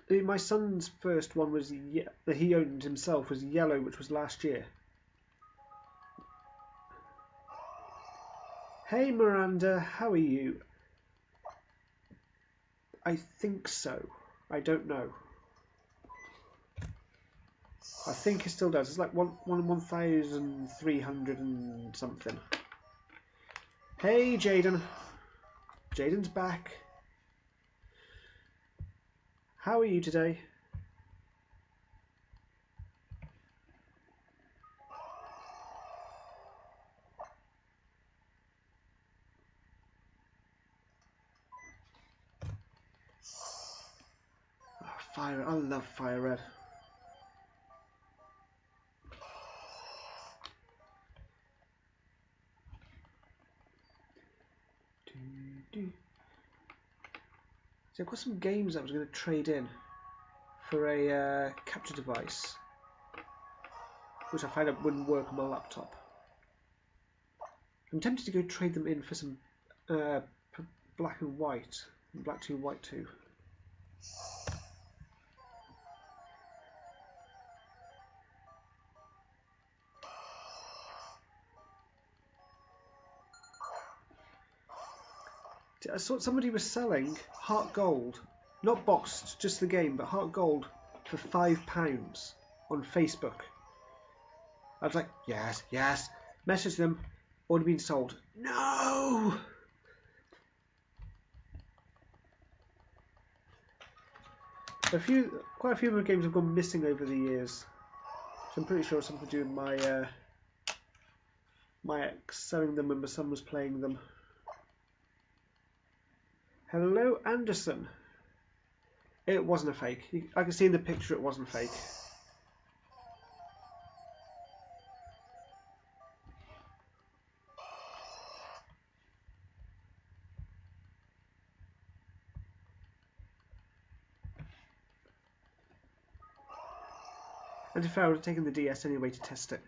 My son's first one was that he owned himself was Yellow, which was last year. Hey Miranda, how are you? I think so. I don't know. I think it still does. It's like 1,300 and something. Hey Jaden. Jaden's back. How are you today? Oh, Fire. I love Fire Red. So I've got some games I was going to trade in for a capture device, which I found out wouldn't work on my laptop. I'm tempted to go trade them in for some black and white, black 2, white 2. I saw somebody was selling Heart Gold, not boxed, just the game, but Heart Gold for £5 on Facebook. I was like, yes, yes. Message them, already been sold. No! Quite a few of my games have gone missing over the years. So I'm pretty sure it's something to do with my ex selling them when my son was playing them. Hello, Anderson. It wasn't a fake. I can see in the picture it wasn't fake. And to be fair, I would have taken the DS anyway to test it.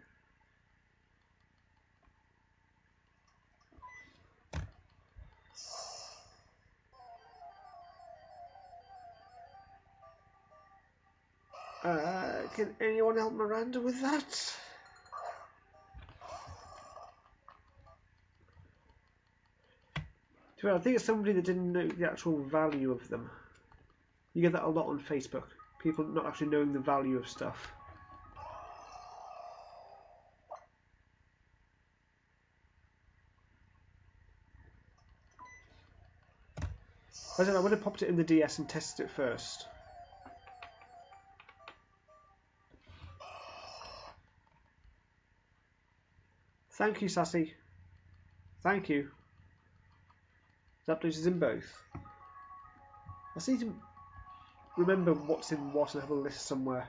Can anyone help Miranda with that? I think it's somebody that didn't know the actual value of them. You get that a lot on Facebook. People not actually knowing the value of stuff. I don't know, I would have popped it in the DS and tested it first. Thank you, Sassy. Thank you. That places in both. I just need to remember what's in what and have a list somewhere.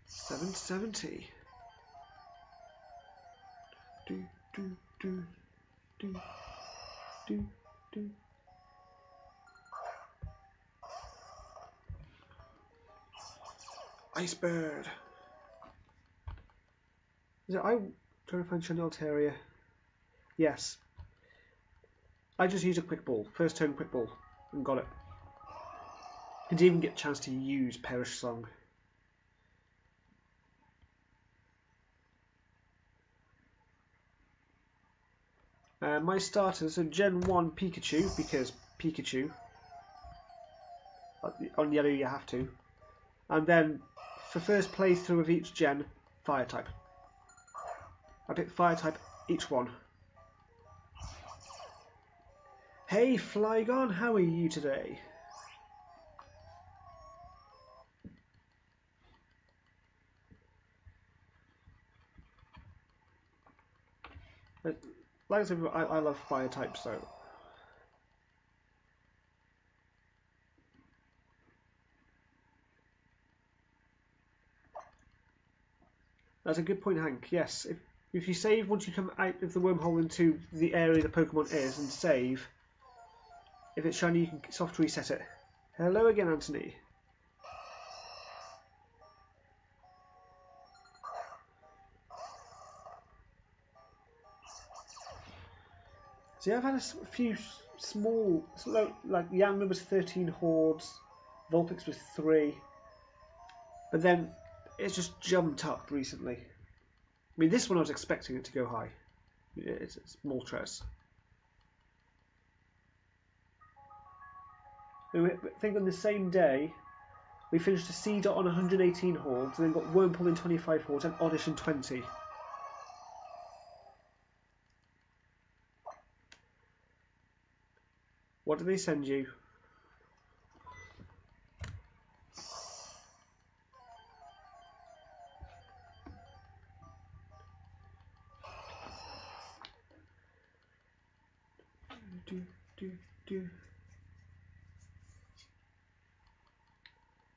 $7.70. Do. Icebird. I'm trying to find Chanel Terrier. Yes. I just used a quick ball. First turn quick ball. And got it. Didn't even get a chance to use Perish Song. My starters are Gen 1 Pikachu, because Pikachu. On yellow you have to. And then, for first playthrough of each gen, Fire type. I picked Fire type each one. Hey Flygon, how are you today? Like I said, I love Fire type, so. That's a good point, Hank. Yes, if you save once you come out of the wormhole into the area the Pokemon is and save, if it's shiny you can soft reset it. Hello again, Anthony. See, I've had a few small, like Yanma was 13 hordes, Vulpix was 3, but then it's just jumped up recently. I mean, this one I was expecting it to go high. It's Moltres. I think on the same day, we finished a C-Dot on 118 hordes, and then got Wormhole in 25 hordes, and Oddish in 20. What did they send you?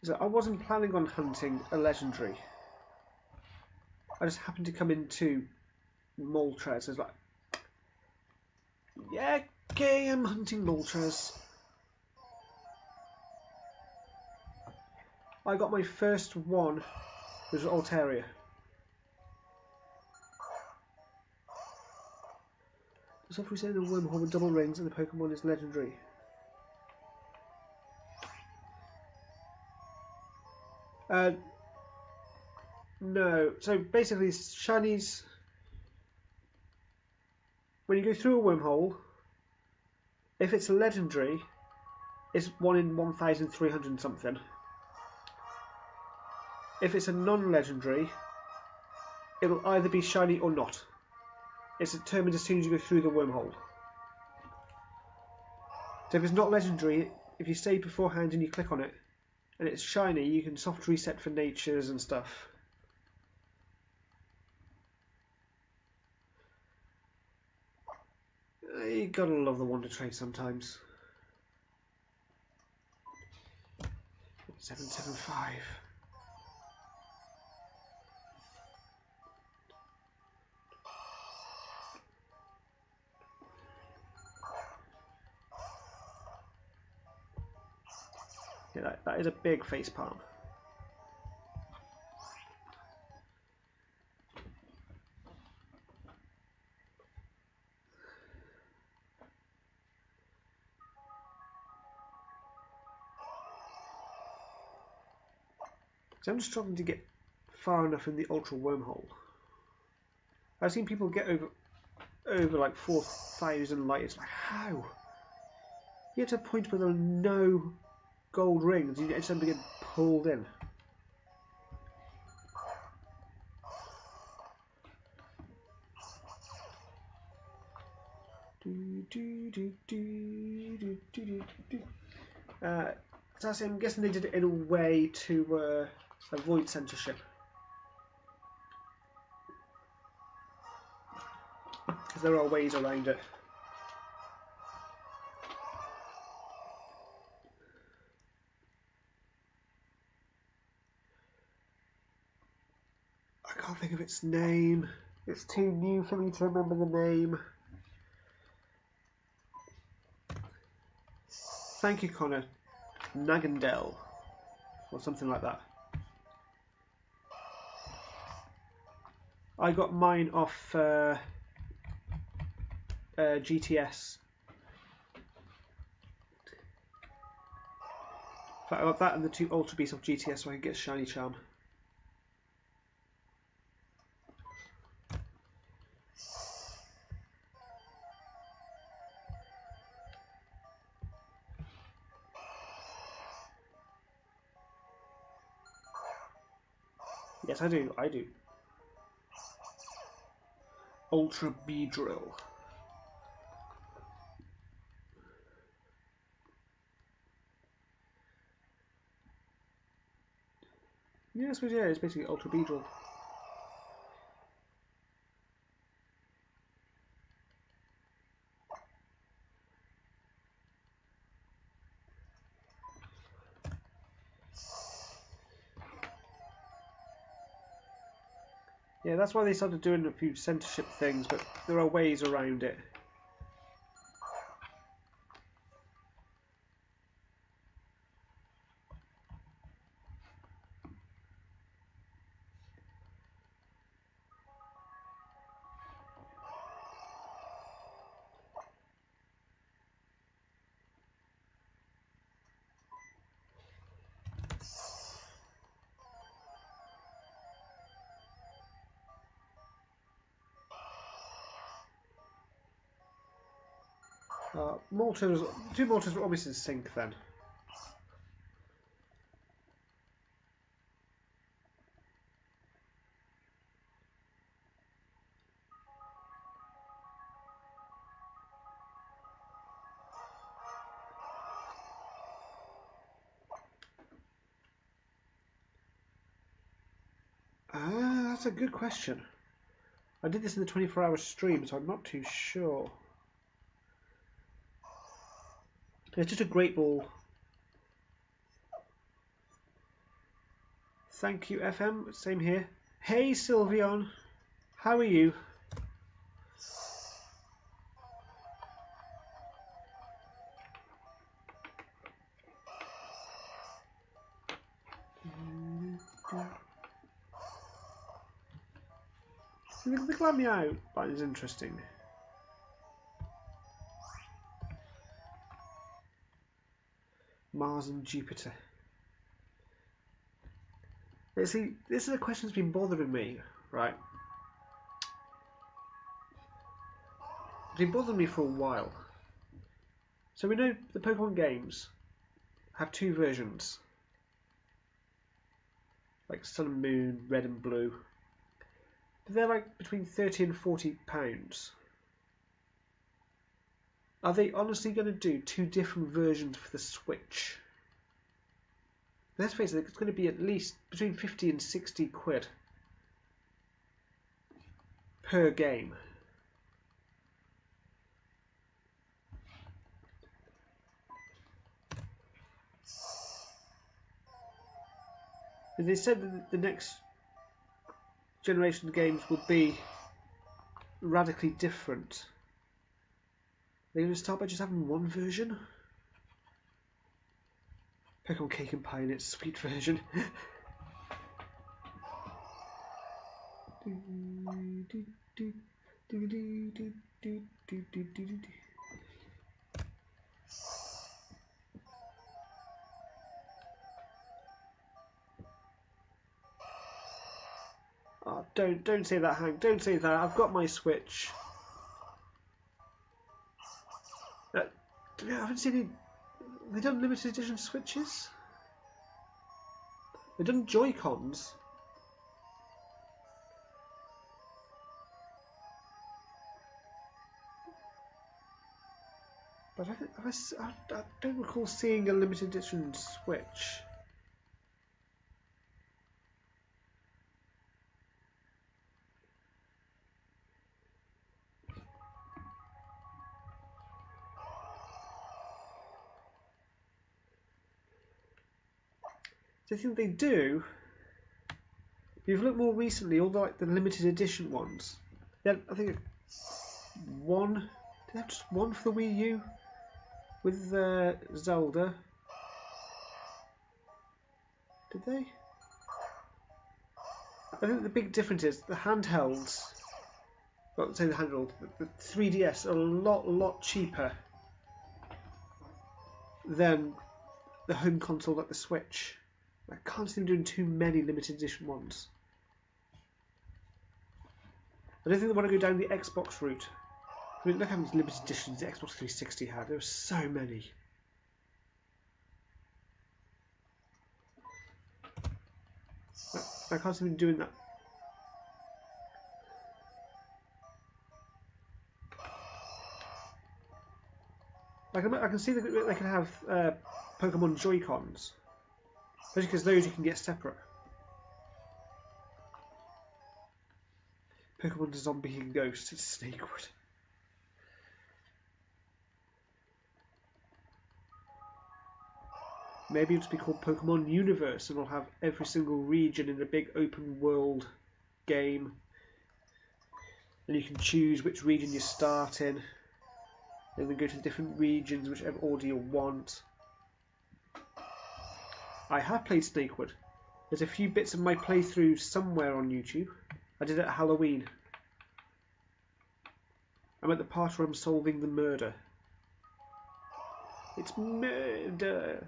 So I wasn't planning on hunting a legendary. I just happened to come into Moltres. It's like, yeah, okay, I'm hunting Moltres. I got my first one, which was Altaria. So if we say the wormhole with double rings and the Pokemon is legendary. No. So basically, shinies. When you go through a wormhole, if it's a legendary, it's 1 in 1,300 something. If it's a non-legendary, it'll either be shiny or not. It's determined as soon as you go through the wormhole. So if it's not legendary, if you stay beforehand and you click on it, and it's shiny, you can soft reset for natures and stuff. You gotta love the Wonder Trade sometimes. 775. Yeah, that is a big face palm. So I'm just struggling to get far enough in the Ultra Wormhole. I've seen people get over like 4,000 light. It's like, how? You get to a point where there are no gold rings, you just end up getting pulled in. So I'm guessing they did it in a way to avoid censorship. Because there are ways around it. I can't think of its name. It's too new for me to remember the name. Thank you, Connor. Nagandel. Or something like that. I got mine off GTS. In fact, I got that and the 2 Ultra Beasts off GTS so I can get Shiny Charm. Yes, I do. Ultra Beedrill. Yeah, I suppose, yeah, it's basically Ultra Beedrill. Yeah, that's why they started doing a few censorship things, but there are ways around it. Moltres, 2 Moltres were almost in sync then. That's a good question. I did this in the 24-hour stream, so I'm not too sure. It's just a great ball. Thank you, FM. Same here. Hey, Sylveon. How are you? See, the glad me out line is interesting. Mars and Jupiter. You see, this is a question that's been bothering me, right? It's been bothering me for a while. So we know the Pokemon games have two versions, like Sun and Moon, Red and Blue. But they're like between £30 and £40. Are they honestly going to do two different versions for the Switch? Let's face it, it's going to be at least between 50 and 60 quid per game. And they said that the next generation of games will be radically different. They're going to start by just having one version? Pokemon Cake and Pie in its sweet version. Oh, don't say that, Hank. Don't say that. I've got my Switch. I haven't seen any. They've done limited edition Switches. They've done Joy-Cons. But I don't recall seeing a limited edition Switch. I think they do. If you've looked more recently, all the limited edition ones. Yeah, I think one. They have just one for the Wii U with Zelda. Did they? I think the big difference is the handhelds. Well, say the handheld, the 3DS are a lot cheaper than the home console like the Switch. I can't see them doing too many limited edition ones. I don't think they want to go down the Xbox route. I mean, look how many limited editions the Xbox 360 had. There were so many. I can't see them doing that. I can see that they can have Pokemon Joy-Cons. Especially because those you can get separate. Pokemon Zombie and Ghost, it's Snakewood. Maybe it'll be called Pokemon Universe and it'll have every single region in a big open world game. And you can choose which region you start in. And then go to the different regions, whichever order you want. I have played Snakewood. There's a few bits of my playthrough somewhere on YouTube. I did it at Halloween. I'm at the part where I'm solving the murder. It's murder.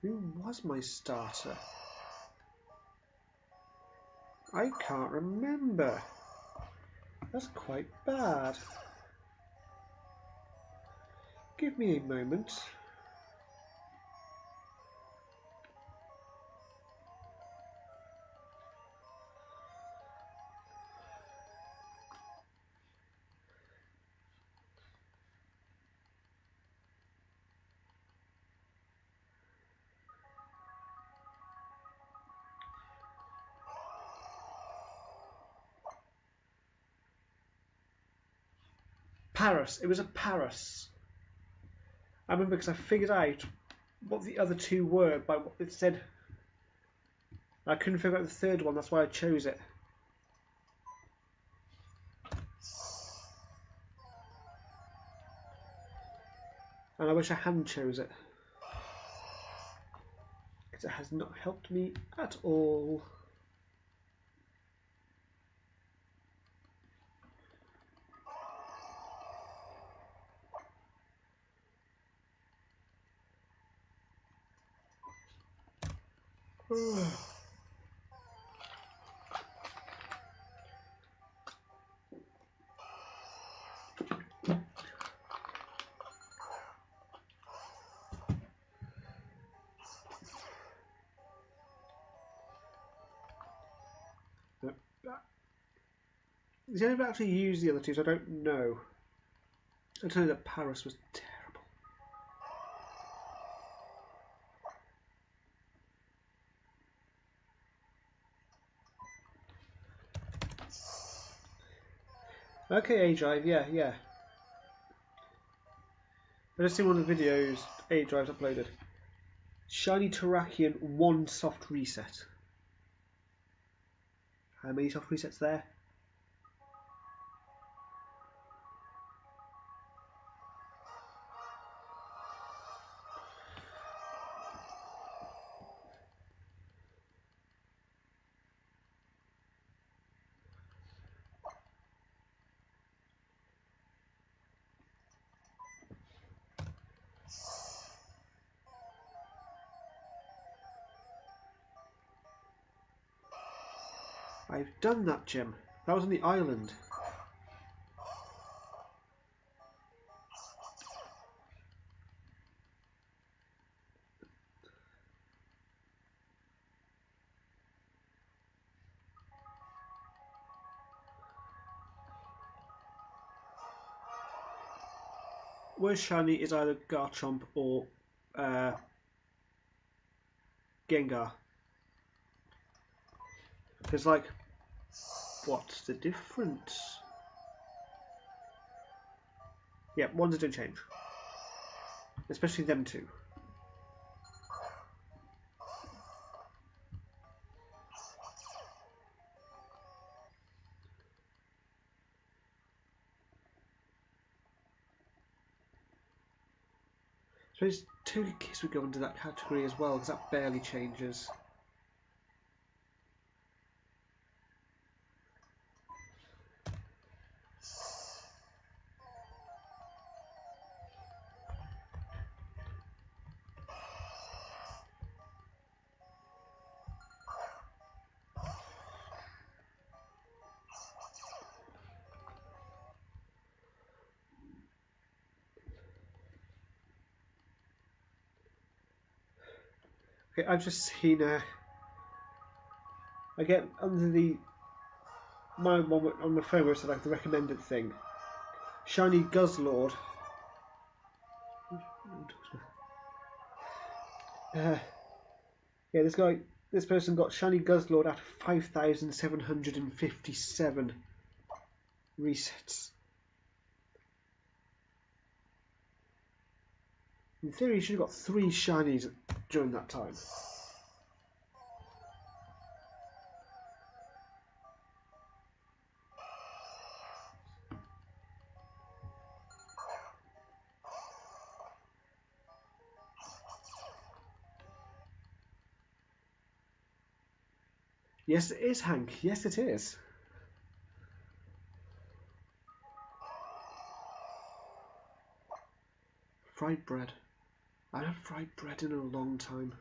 Who was my starter? I can't remember. That's quite bad. Give me a moment. Paris. It was a Paris. I remember because I figured out what the other two were by what it said. I couldn't figure out the third one, that's why I chose it. And I wish I hadn't chose it, because it has not helped me at all. Did I ever actually use the other two? So I don't know. I don't know that Paris was terrible. Okay, A-Drive, yeah. I just seen one of the videos A-Drive's uploaded. Shiny Terrakion, 1 soft reset. How many soft resets there? I've done that, Jim. That was on the island. Worst shiny is either Garchomp or Gengar. Because, like, what's the difference? Yeah, ones that don't change. Especially them two. So his Togekiss would go into that category as well, because that barely changes. Okay, I've just seen I get under the my one on my phone where it's like the recommended thing. Shiny Guzzlord. Yeah, this person got Shiny Guzzlord out of 5,757 resets. In theory, you should have got 3 shinies during that time. Yes, it is, Hank. Yes, it is. Fried bread. I haven't had fried bread in a long time.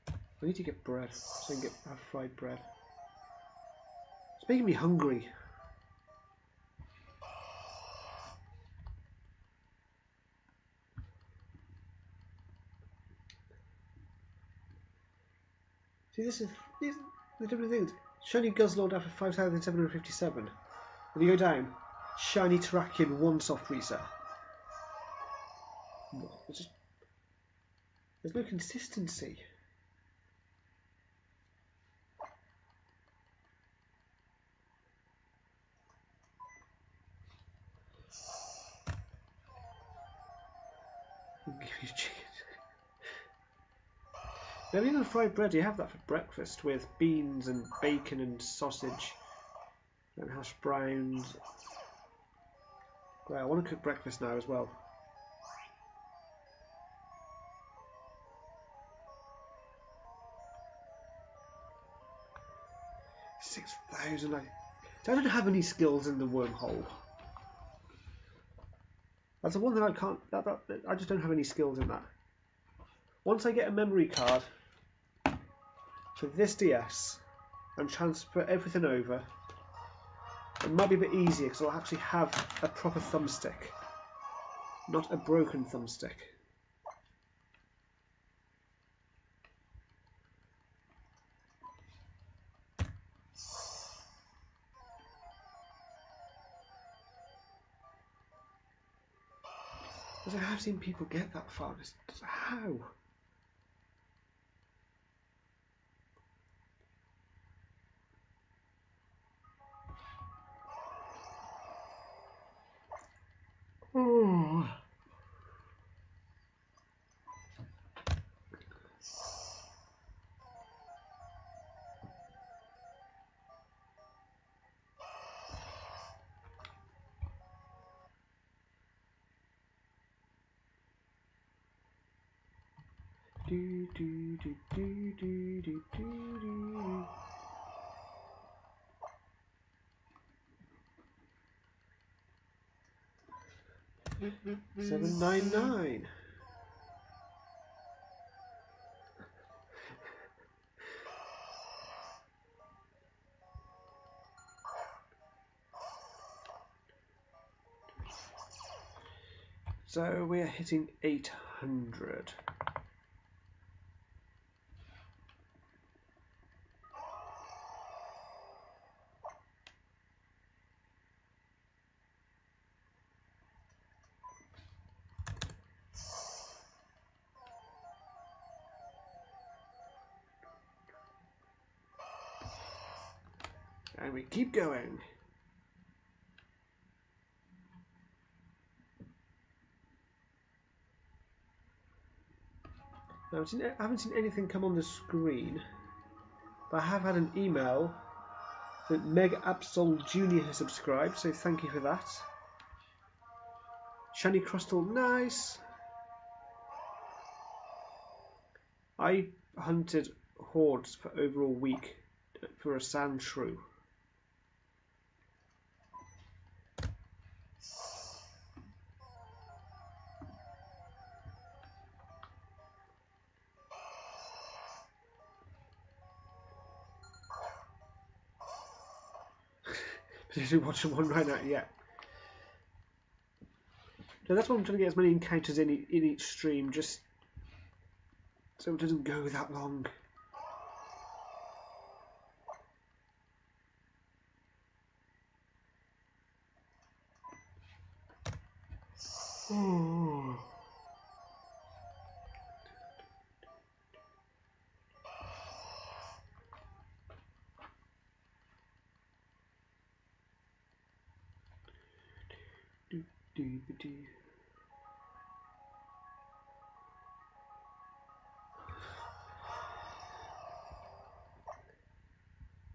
I need to get bread so I can have fried bread. It's making me hungry. See, these are the different things. Shiny Guzzlord after 5,757. And you go down, Shiny Terrakion, 1 soft reset. There's no consistency. Now, even fried bread, you have that for breakfast with beans and bacon and sausage and hash browns. Well, I want to cook breakfast now as well. 6,000. I don't have any skills in the wormhole. That's the one thing I can't. I just don't have any skills in that. Once I get a memory card for this DS and transfer everything over, it might be a bit easier because I'll actually have a proper thumbstick, not a broken thumbstick. Because I have seen people get that far. How? Oh. Do, do, do, do, do, do, do. 799. So we are hitting 800. And we keep going. Now, I haven't seen anything come on the screen, but I have had an email that Meg Absol Jr. has subscribed, so thank you for that. Shiny Crystal, nice. I hunted hordes for over a week for a sand shrew. Particularly watching one right now, yeah. So that's why I'm trying to get as many encounters in each stream, just so it doesn't go that long. Oh.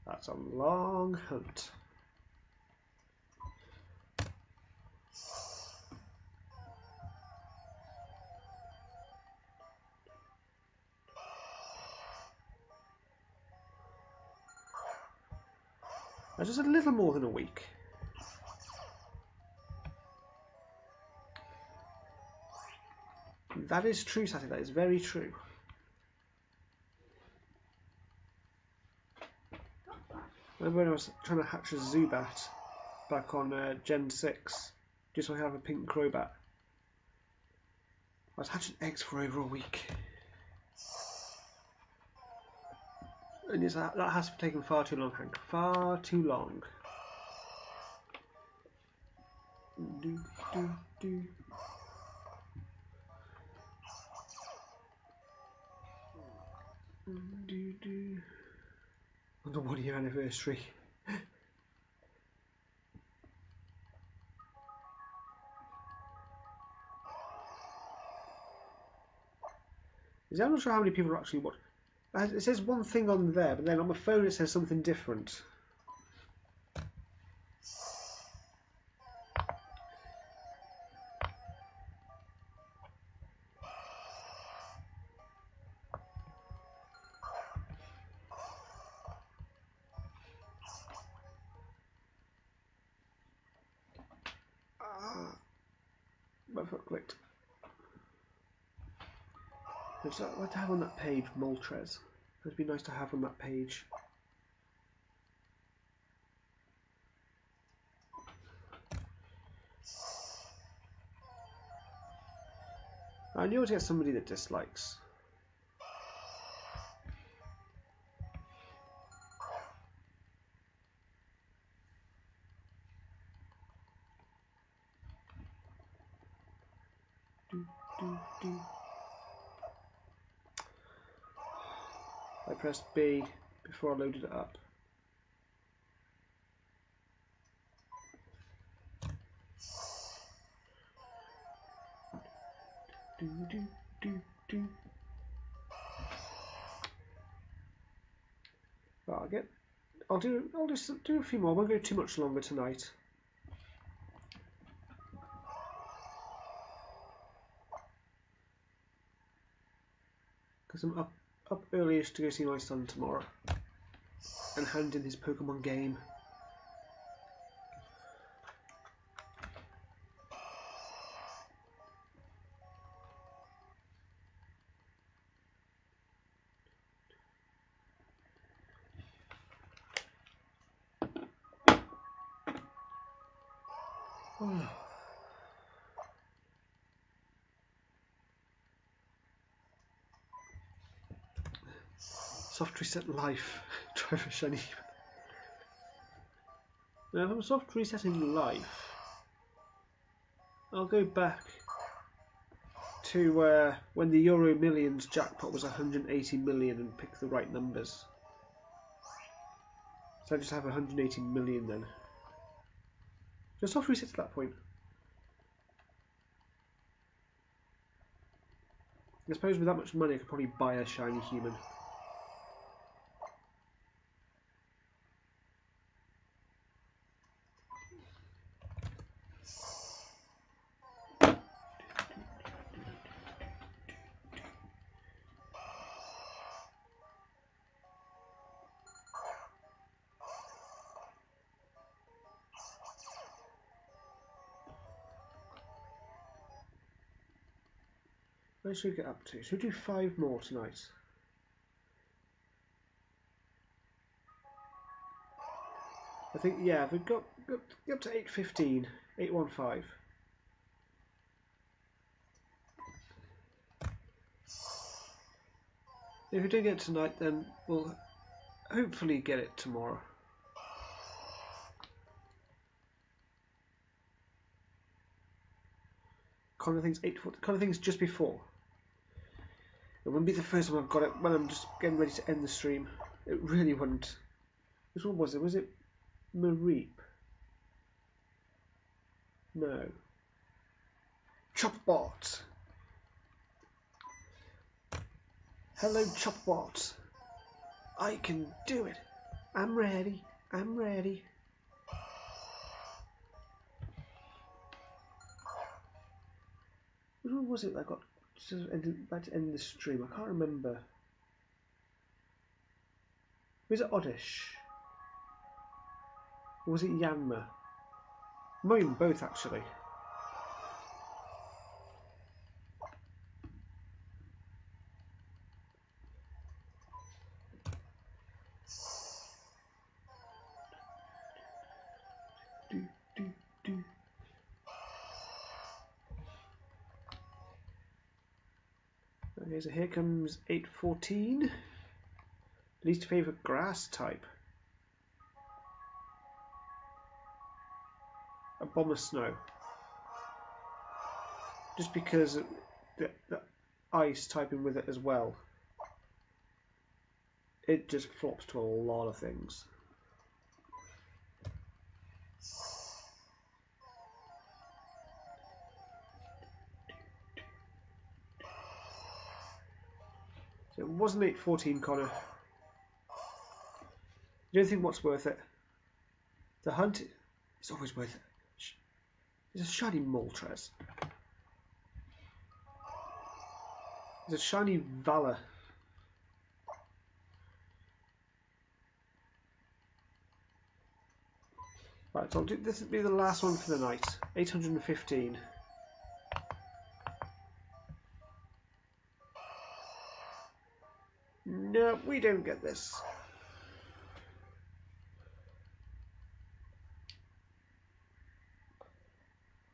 That's a long hunt. That's just a little more than a week. That is true, Sati. That is very true. Remember when I was trying to hatch a Zubat back on Gen 6, just so I could have a pink Crobat? I was hatching eggs for over a week. And yes, that has taken far too long, Hank. Far too long. Do, do, do. Do, do. On the 1 year anniversary. I'm not sure how many people are actually watching. It says one thing on there, but then on my phone it says something different. fuck clicked. I'd like to have on that page Moltres. It'd be nice to have on that page. I knew I'd get somebody that dislikes. I pressed B before I loaded it up. Well, I'll just do a few more. I won't go too much longer tonight. Because I'm up earliest to go see my son tomorrow and hand in his Pokemon game. Soft reset life. Try for shiny. Now if I'm soft resetting life, I'll go back to when the Euro Millions jackpot was 180 million and pick the right numbers. So I just have 180 million then. So soft reset to that point. I suppose with that much money I could probably buy a shiny human. Where should we get up to? Should we do 5 more tonight? I think, yeah, we've got up to 8:15, 8:15. If we don't get it tonight, then we'll hopefully get it tomorrow. Connor thinks 8:40. Connor thinks just before. It wouldn't be the first time I've got it when I'm just getting ready to end the stream. It really wouldn't. Which one was it? Was it Mareep? No. Chopbot. Hello, Chopbot. I can do it. I'm ready. I'm ready. Which one was it that got about to end the stream? I can't remember. Was it Oddish? Or was it Yanma? Might even both actually. Okay, so here comes 8:14. Least favourite grass type. A bomber snow. Just because the ice typing with it as well. It just flops to a lot of things. So it wasn't 8:14, Connor. You don't think what's worth it? The hunt is always worth it. It's a shiny Moltres. It's a shiny Valor. Right, so this will be the last one for the night. 815. don't get this.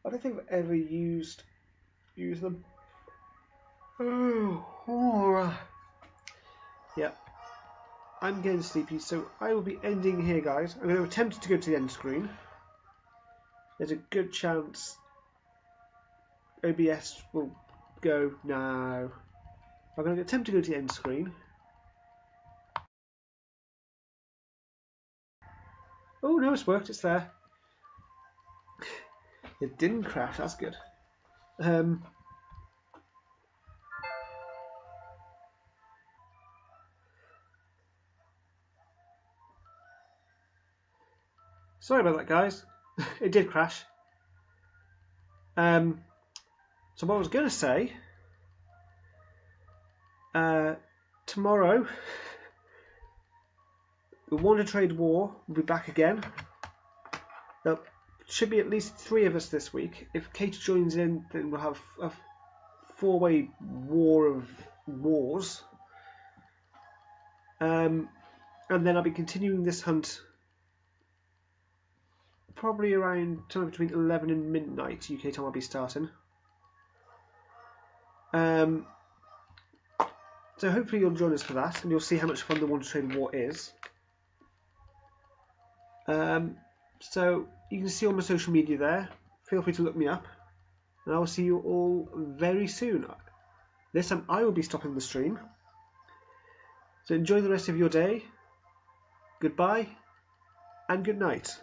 I don't think I've ever used them. Oh. Yeah. I'm getting sleepy, so I will be ending here, guys. I'm going to attempt to go to the end screen. There's a good chance OBS will go now. I'm going to attempt to go to the end screen. Oh no, it's worked. It's there. It didn't crash. That's good. Sorry about that, guys. It did crash. So what I was going to say, tomorrow, the Wonder Trade War will be back again. There should be at least 3 of us this week. If Kate joins in, then we'll have a 4-way war of wars. And then I'll be continuing this hunt probably around somewhere between 11 and midnight UK time. I'll be starting. So hopefully you'll join us for that, and you'll see how much fun the Wonder Trade War is. So you can see all my social media there. Feel free to look me up, and I will see you all very soon. This time I will be stopping the stream. So enjoy the rest of your day. Goodbye and good night.